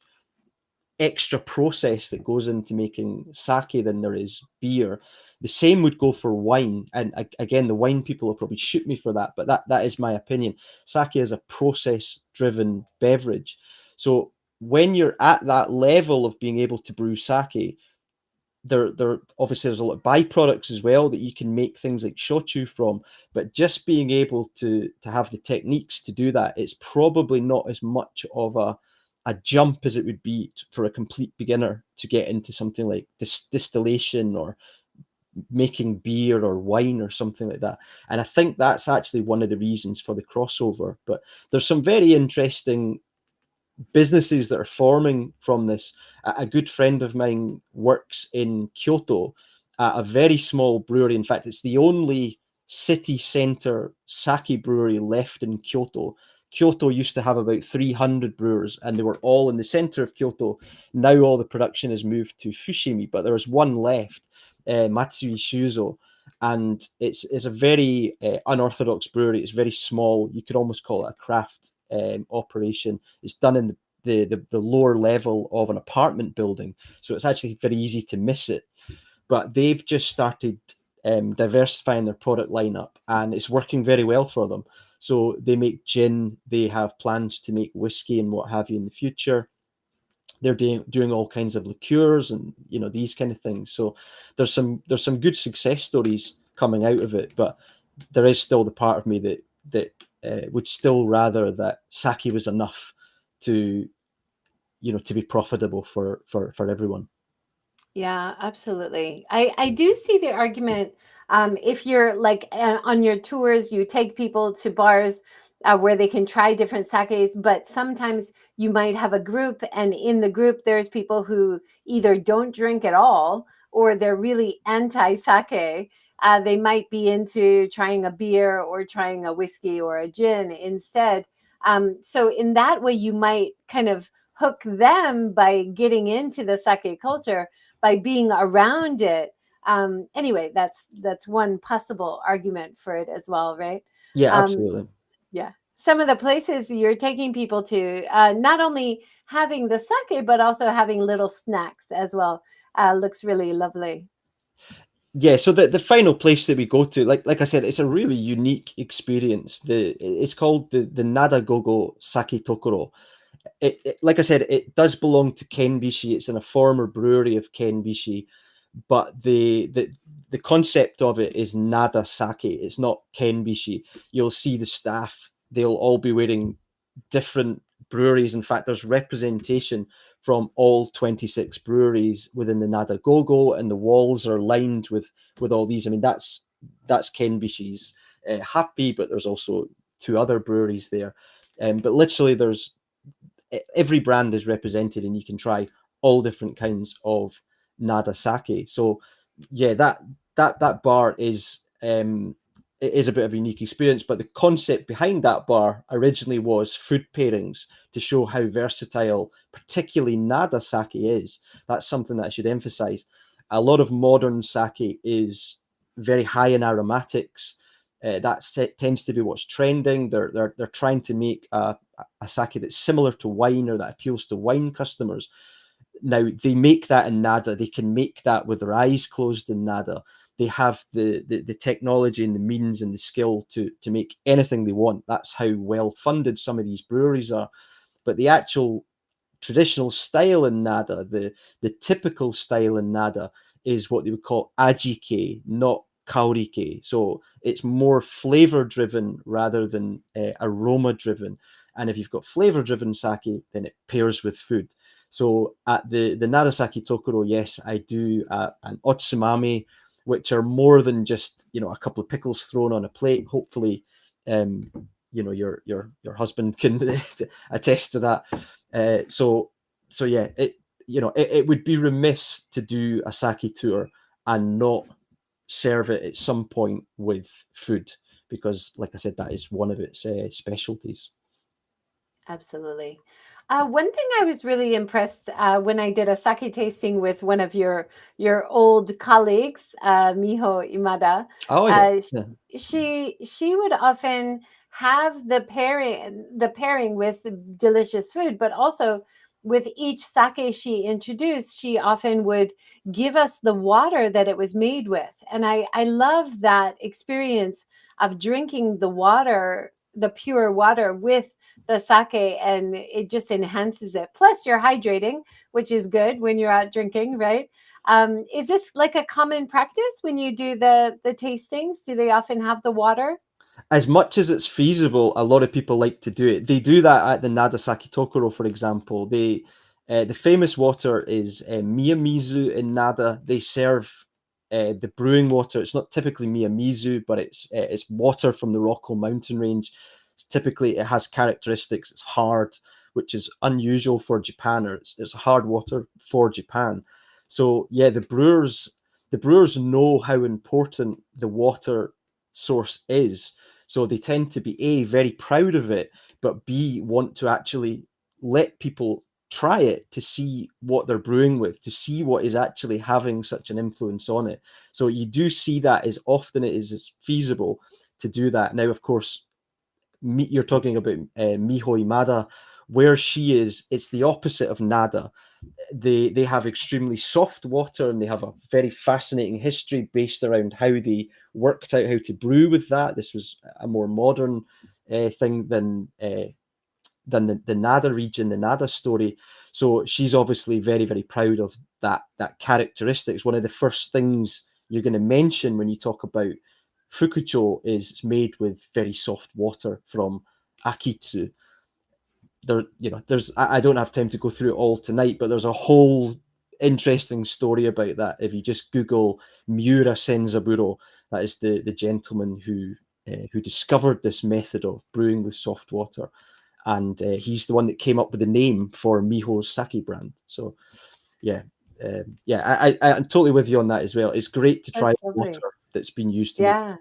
extra process that goes into making sake than there is beer. The same would go for wine. And again, the wine people will probably shoot me for that, but that is my opinion. Sake is a process-driven beverage. So when you're at that level of being able to brew sake, there obviously there's a lot of byproducts as well that you can make things like shochu from, but just being able to have the techniques to do that, it's probably not as much of a jump as it would be for a complete beginner to get into something like distillation or making beer or wine or something like that. And I think that's actually one of the reasons for the crossover. But there's some very interesting businesses that are forming from this. A good friend of mine works in Kyoto at a very small brewery. In fact, it's the only city center sake brewery left in Kyoto. Kyoto used to have about 300 brewers, and they were all in the center of Kyoto. Now all the production has moved to Fushimi, but there is one left. Matsui Shuzo, and it's a very unorthodox brewery. It's very small. You could almost call it a craft operation. It's done in the lower level of an apartment building, so it's actually very easy to miss it. But they've just started diversifying their product lineup, and it's working very well for them. So they make gin. They have plans to make whiskey and what have you in the future. They're doing all kinds of liqueurs and these kind of things. So there's some good success stories coming out of it, but there is still the part of me that would still rather that sake was enough to to be profitable for everyone. Yeah, absolutely. I do see the argument. If you're like on your tours, you take people to bars where they can try different sakes, but sometimes you might have a group, and in the group, there's people who either don't drink at all or they're really anti sake. They might be into trying a beer or trying a whiskey or a gin instead. So, in that way, you might kind of hook them by getting into the sake culture by being around it. Anyway, that's one possible argument for it as well, right? Yeah, Um, absolutely. yeah. Some of the places you're taking people to, not only having the sake, but also having little snacks as well, looks really lovely. Yeah, so the final place that we go to, like I said, it's a really unique experience. It's called the Nadagogo Sake Tokoro. Like I said, it does belong to Kenbishi. It's in a former brewery of Kenbishi, but the concept of it is Nada Sake. It's not Kenbishi. You'll see the staff; they'll all be wearing different breweries. In fact, there's representation from all 26 breweries within the Nadagogo, and the walls are lined with all these. I mean, that's Kenbishi's Happy, but there's also two other breweries there. But literally, there's every brand is represented, and you can try all different kinds of Nada sake. So yeah, that bar is it is a bit of a unique experience, but the concept behind that bar originally was food pairings to show how versatile particularly Nada sake is. That's something that I should emphasize. A lot of modern sake is very high in aromatics. That tends to be what's trending. They're trying to make a sake that's similar to wine or that appeals to wine customers. Now they make that in Nada. They can make that with their eyes closed in Nada. They have the technology and the means and the skill to make anything they want. That's how well funded some of these breweries are. But the actual traditional style in Nada, the typical style in Nada, is what they would call ajike, not kaorike. So it's more flavor driven rather than aroma driven. And if you've got flavor driven sake, then it pairs with food. So at the Narasaki Tokoro, yes, I do an otsumami, which are more than just a couple of pickles thrown on a plate. Hopefully, um, your husband can attest to that. So yeah, it would be remiss to do a sake tour and not serve it at some point with food, because, like I said, that is one of its specialties. Absolutely. One thing I was really impressed when I did a sake tasting with one of your old colleagues, Miho Imada. Oh yeah, Uh, yeah. she would often have the pairing with delicious food, but also with each sake she introduced, she often would give us the water that it was made with, and I love that experience of drinking the water, the pure water with the sake, and it just enhances it. Plus, you're hydrating, which is good when you're out drinking, right? Is this like a common practice when you do the tastings? Do they often have the water? As much as it's feasible, a lot of people like to do it. They do that at the Nagasaki Tokoro, for example. The famous water is Miyamizu in Nada. They serve the brewing water. It's not typically Miyamizu, but it's water from the Rocco mountain range. Typically, it has characteristics. It's hard, which is unusual for Japan. Or it's hard water for Japan. So yeah, the brewers know how important the water source is, so they tend to be A, very proud of it, but B, want to actually let people try it to see what they're brewing with, to see what is actually having such an influence on it. So you do see that as often it is feasible to do that. Now, of course, you're talking about Miho Imada, where she is, it's the opposite of Nada. They have extremely soft water, and they have a very fascinating history based around how they worked out how to brew with that. This was a more modern thing than the Nada region, the Nada story. So she's obviously very, very proud of that characteristic. It's one of the first things you're going to mention when you talk about Fukucho is it's made with very soft water from Akitsu. There's I don't have time to go through it all tonight, but there's a whole interesting story about that. If you just Google Miura Senzaburo, that is the gentleman who discovered this method of brewing with soft water, and he's the one that came up with the name for Miho's sake brand. So yeah, I'm totally with you on that as well. It's great to try That's water lovely. that's been used to make. Yeah.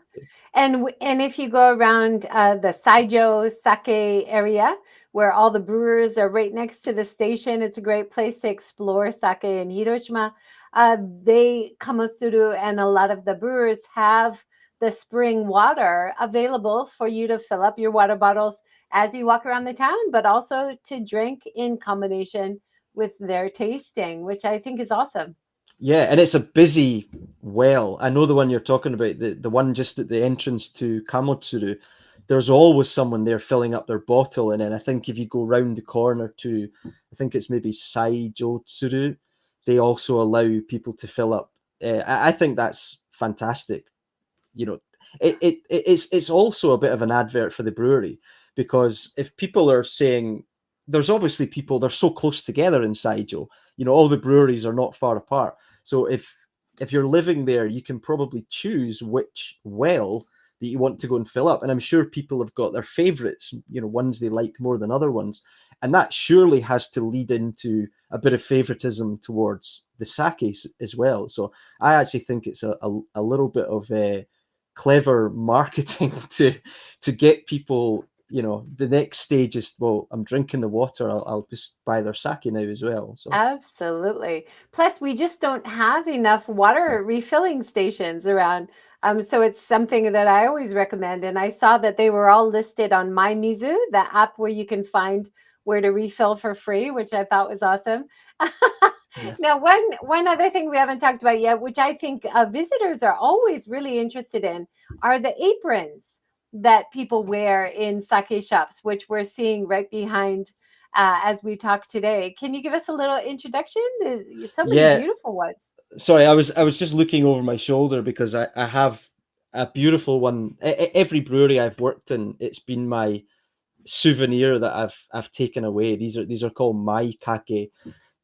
And if you go around the Saijo sake area, where all the brewers are right next to the station, it's a great place to explore sake in Hiroshima. They Kamosuru and a lot of the brewers have the spring water available for you to fill up your water bottles as you walk around the town, but also to drink in combination with their tasting, which I think is awesome. Yeah, and it's a busy well. I know the one you're talking about, the one just at the entrance to Kamotsuru. There's always someone there filling up their bottle. And then I think if you go round the corner to, I think it's maybe Saijotsuru, they also allow people to fill up. I think that's fantastic. You know, it's also a bit of an advert for the brewery, because if people are saying, there's obviously people, they're so close together in Saijo, all the breweries are not far apart. So if you're living there, you can probably choose which well that you want to go and fill up. And I'm sure people have got their favorites, ones they like more than other ones. And that surely has to lead into a bit of favoritism towards the sake as well. So I actually think it's a little bit of a clever marketing to get people. The next stage is, well, I'm drinking the water, I'll just buy their sake now as well. So Absolutely. Plus, we just don't have enough water refilling stations around. So it's something that I always recommend. And I saw that they were all listed on My Mizu, the app where you can find where to refill for free, which I thought was awesome. yeah. Now, one other thing we haven't talked about yet, which I think visitors are always really interested in, are the aprons that people wear in sake shops, which we're seeing right behind as we talk today. Can you give us a little introduction? There's so many Yeah, beautiful ones. sorry, I was just looking over my shoulder because I have a beautiful one. Every brewery I've worked in, it's been my souvenir that I've taken away. These are called mai kake.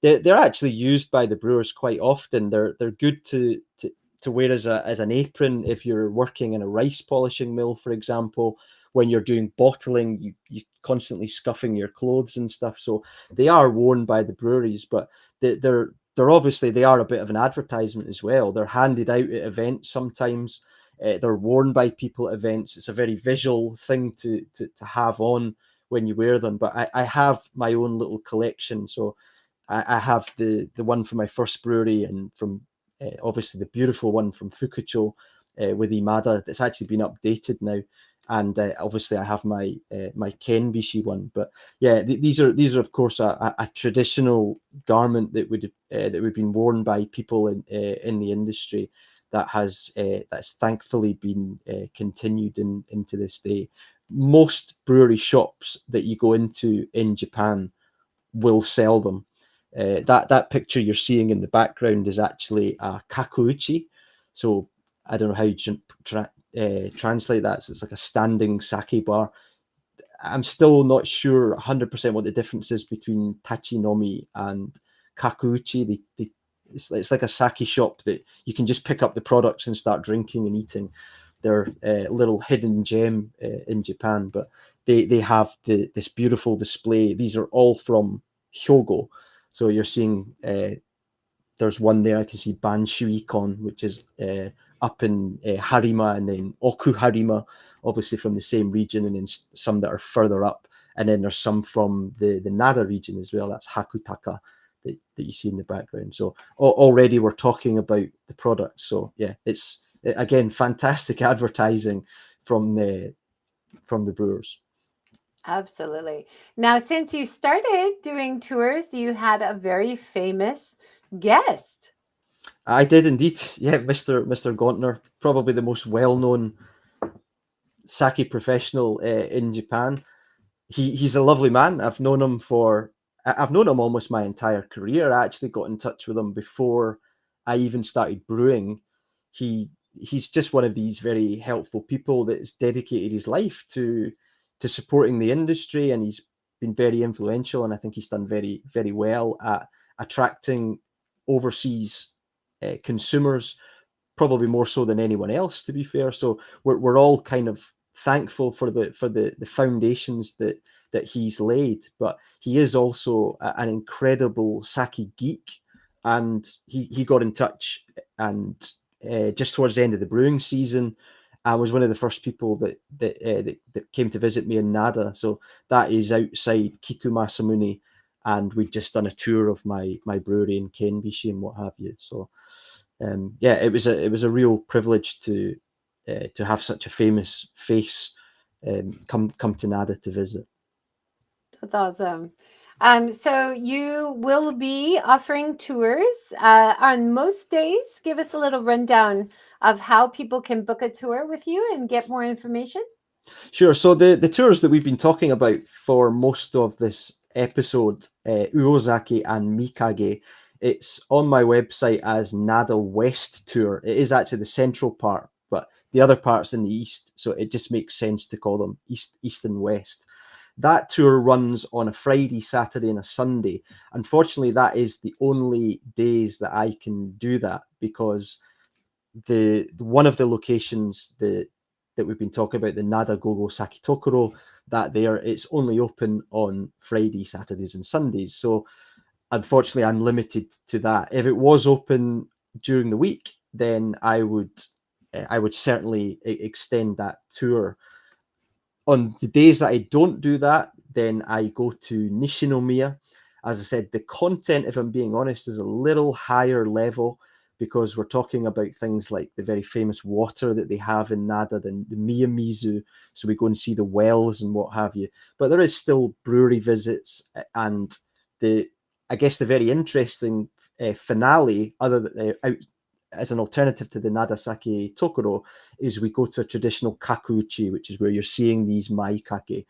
They're actually used by the brewers quite often. They're good to wear as an apron if you're working in a rice polishing mill, for example. When you're doing bottling, you constantly scuffing your clothes and stuff. So they are worn by the breweries, but they're obviously, they are a bit of an advertisement as well. They're handed out at events sometimes. They're worn by people at events. It's a very visual thing to have on when you wear them. But I have my own little collection. So I have the one from my first brewery, and from obviously the beautiful one from Fukucho with Imada that's actually been updated now. And obviously I have my my Kenbishi one. But yeah, these are of course a traditional garment that would been worn by people in the industry, that has that's thankfully been continued into this day. Most brewery shops that you go into in Japan will sell them. That picture you're seeing in the background is actually a kakuuchi. So I don't know how you translate that. So it's like a standing sake bar. I'm still not sure 100% what the difference is between tachinomi and kakuuchi. It's like a sake shop that you can just pick up the products and start drinking and eating. They're a little hidden gem in Japan, but they have this beautiful display. These are all from Hyogo. So you're seeing there's one there, I can see Banshuikon, which is up in Harima, and then Oku Harima, obviously from the same region, and then some that are further up. And then there's some from the Nara region as well. That's Hakutaka that you see in the background. So already we're talking about the product. So yeah, it's again fantastic advertising from the brewers. Absolutely. Now, since you started doing tours, you had a very famous guest. I did indeed. Yeah, Mr. Gauntner, probably the most well-known sake professional in Japan. He's a lovely man. I've known him almost my entire career. I actually got in touch with him before I even started brewing. He's just one of these very helpful people that's dedicated his life to supporting the industry, and he's been very influential. And I think he's done very, very well at attracting overseas consumers, probably more so than anyone else, to be fair. So we're all kind of thankful for the foundations that he's laid. But he is also an incredible sake geek, and he got in touch, and just towards the end of the brewing season, I was one of the first people that came to visit me in Nada. So that is outside Kiku Masamune, and we'd just done a tour of my brewery in Kenbishi and what have you. So yeah, it was a real privilege to have such a famous face come to Nada to visit. That's awesome. So you will be offering tours on most days. Give us a little rundown of how people can book a tour with you and get more information. Sure. So the tours that we've been talking about for most of this episode, Uozaki and Mikage, it's on my website as Nada West Tour. It is actually the central part, but the other part's in the east, so it just makes sense to call them east and west. That tour runs on a Friday, Saturday, and a Sunday. Unfortunately, that is the only days that I can do that, because the one of the locations that we've been talking about, the Nada Gogo Sakitokoro, that there it's only open on Friday, Saturdays, and Sundays. So unfortunately, I'm limited to that. If it was open during the week, then I would certainly extend that tour. On the days that I don't do that, then I go to Nishinomiya. As I said, the content, if I'm being honest, is a little higher level, because we're talking about things like the very famous water that they have in Nada, the Miyamizu. So we go and see the wells and what have you. But there is still brewery visits, and I guess the very interesting finale, other than as an alternative to the Nadasake Tokoro, is we go to a traditional kakuuchi, which is where you're seeing these maikake.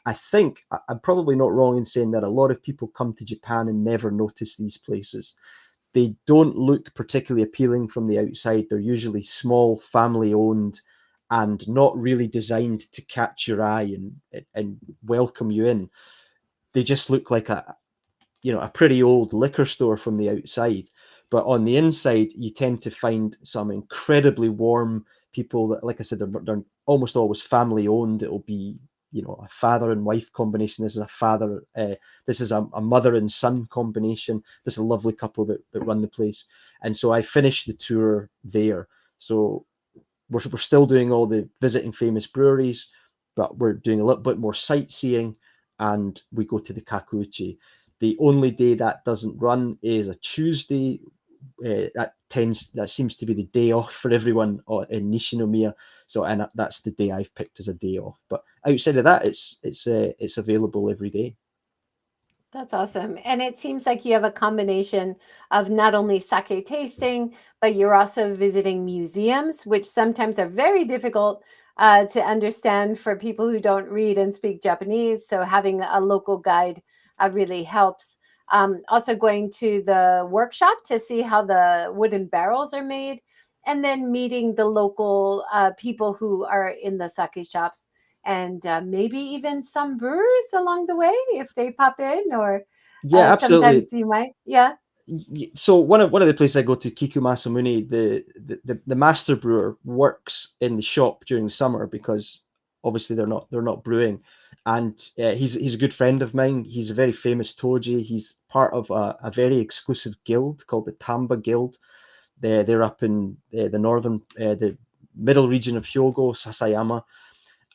I think I'm probably not wrong in saying that a lot of people come to Japan and never notice these places. They don't look particularly appealing from the outside. They're usually small, family-owned, and not really designed to catch your eye and welcome you in. They just look like a pretty old liquor store from the outside. But on the inside, you tend to find some incredibly warm people that, like I said, they're almost always family owned. It'll be, a father and wife combination. This is a mother and son combination. There's a lovely couple that run the place. And so I finished the tour there. So we're still doing all the visiting famous breweries, but we're doing a little bit more sightseeing, and we go to the kakuuchi. The only day that doesn't run is a Tuesday. That seems to be the day off for everyone in Nishinomiya. So, and that's the day I've picked as a day off. But outside of that, it's available every day. That's awesome. And it seems like you have a combination of not only sake tasting, but you're also visiting museums, which sometimes are very difficult to understand for people who don't read and speak Japanese. So having a local guide really helps. Also going to the workshop to see how the wooden barrels are made, and then meeting the local people who are in the sake shops, and maybe even some brewers along the way if they pop in, or Yeah, absolutely. sometimes you might, yeah. So one of the places I go to, Kiku Masamune, the master brewer works in the shop during the summer, because obviously they're not brewing, and he's a good friend of mine. He's a very famous toji. He's part of a very exclusive guild called the Tamba Guild. They're up in the northern, the middle region of Hyogo, Sasayama,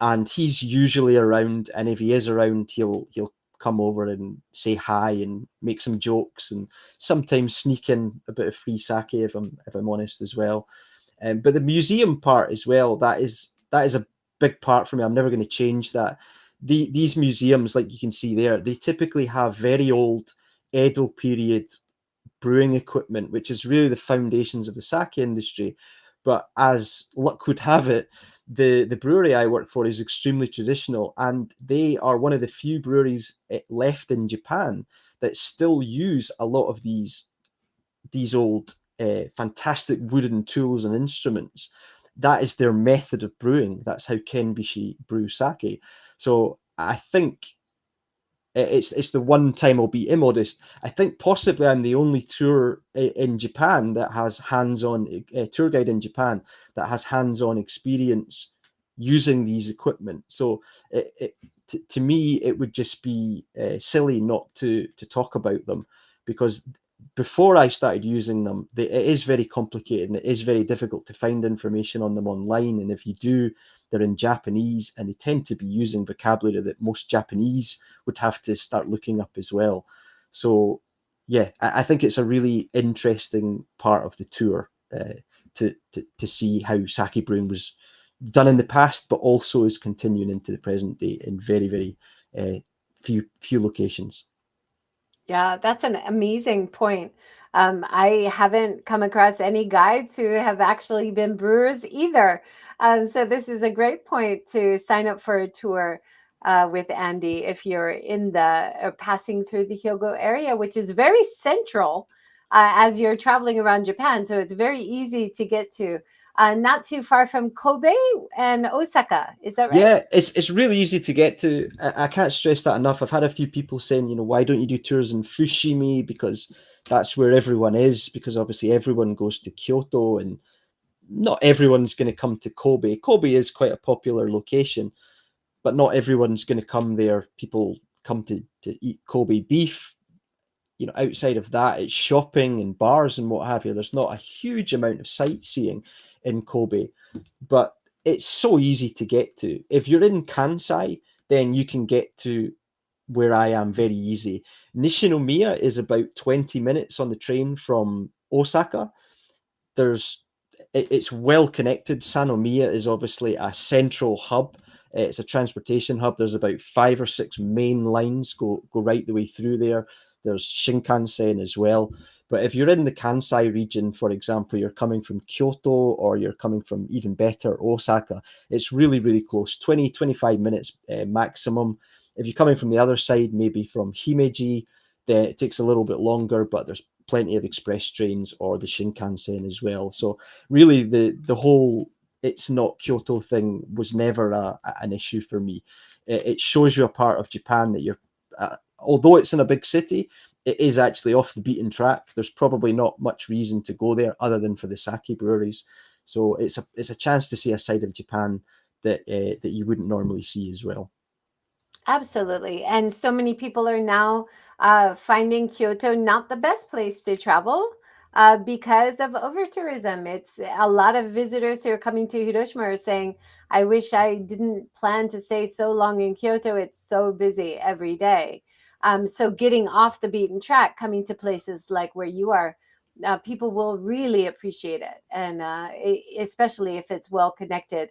and he's usually around. And if he is around, he'll come over and say hi and make some jokes, and sometimes sneak in a bit of free sake if I'm honest as well. But the museum part as well, that is a big part for me. I'm never going to change that. These museums, like you can see there, they typically have very old Edo period brewing equipment, which is really the foundations of the sake industry. But as luck would have it, the brewery I work for is extremely traditional, and they are one of the few breweries left in Japan that still use a lot of these old fantastic wooden tools and instruments. That is their method of brewing. That's how Kenbishi brew sake. So I think it's the one time I'll be immodest. I think possibly I'm the only tour in Japan that has hands-on tour guide in Japan that has hands-on experience using these equipment. So to me, it would just be silly not to talk about them, because before I started using them, it is very complicated and it is very difficult to find information on them online. And if you do, they're in Japanese, and they tend to be using vocabulary that most Japanese would have to start looking up as well. So yeah, I think it's a really interesting part of the tour to see how sake brewing was done in the past, but also is continuing into the present day in very, very few locations. Yeah, that's an amazing point. I haven't come across any guides who have actually been brewers either. So this is a great point to sign up for a tour with Andy if you're in the passing through the Hyogo area, which is very central as you're traveling around Japan. So it's very easy to get to. Not too far from Kobe and Osaka. Is that right? Yeah, it's really easy to get to. I can't stress that enough. I've had a few people saying, why don't you do tours in Fushimi? Because that's where everyone is, because obviously everyone goes to Kyoto, and not everyone's going to come to Kobe. Kobe is quite a popular location, but not everyone's going to come there. People come to eat Kobe beef. Outside of that, it's shopping and bars and what have you. There's not a huge amount of sightseeing in Kobe, but it's so easy to get to. If you're in Kansai, then you can get to where I am very easy. Nishinomiya is about 20 minutes on the train from Osaka. It's well connected. Sanomiya is obviously a central hub. It's a transportation hub. There's about 5 or 6 main lines go right the way through there. There's Shinkansen as well. But if you're in the Kansai region, for example, you're coming from Kyoto, or you're coming from, even better, Osaka, it's really, really close, 20-25 minutes maximum. If you're coming from the other side, maybe from Himeji, then it takes a little bit longer, but there's plenty of express trains or the Shinkansen as well. So really, the whole "it's not Kyoto" thing was never an issue for me. It shows you a part of Japan that although it's in a big city, it is actually off the beaten track. There's probably not much reason to go there other than for the sake breweries. So it's a chance to see a side of Japan that you wouldn't normally see as well. Absolutely. And so many people are now finding Kyoto not the best place to travel because of over tourism. It's a lot of visitors who are coming to Hiroshima are saying, I wish I didn't plan to stay so long in Kyoto. It's so busy every day. So getting off the beaten track, coming to places like where you are, people will really appreciate it. And especially if it's well connected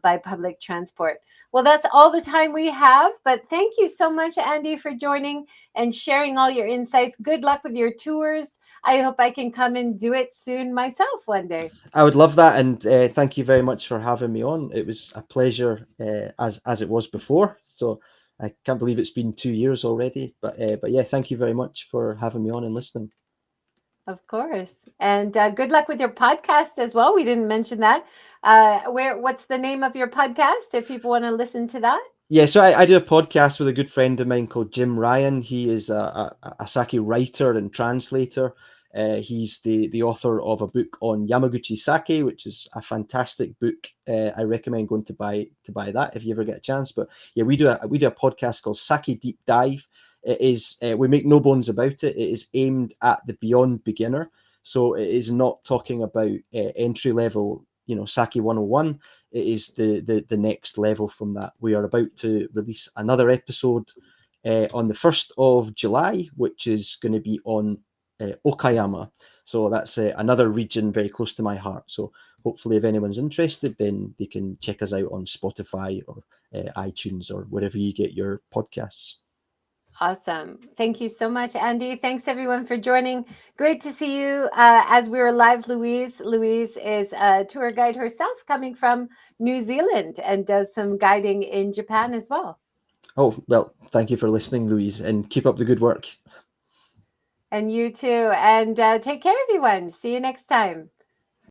by public transport. Well, that's all the time we have, but thank you so much, Andy, for joining and sharing all your insights. Good luck with your tours. I hope I can come and do it soon myself one day. I would love that, and thank you very much for having me on. It was a pleasure, as it was before. So I can't believe it's been 2 years already. But yeah, thank you very much for having me on and listening. Of course. And good luck with your podcast as well. We didn't mention that. What's the name of your podcast if people want to listen to that? Yeah, so I do a podcast with a good friend of mine called Jim Ryan. He is a sake writer and translator. He's the author of a book on Yamaguchi sake, which is a fantastic book. I recommend going to buy that if you ever get a chance. But yeah, we do a podcast called Sake Deep Dive. It is we make no bones about it. It is aimed at the beyond beginner. So it is not talking about entry level Sake 101, it is the next level from that. We are about to release another episode on the 1st of July, which is going to be on Okayama. So that's another region very close to my heart. So hopefully if anyone's interested, then they can check us out on Spotify or iTunes or wherever you get your podcasts. Awesome. Thank you so much, Andy. Thanks everyone for joining. Great to see you. As we were live, Louise. Louise is a tour guide herself coming from New Zealand and does some guiding in Japan as well. Oh, well, thank you for listening, Louise, and keep up the good work. And you too. And take care, everyone. See you next time.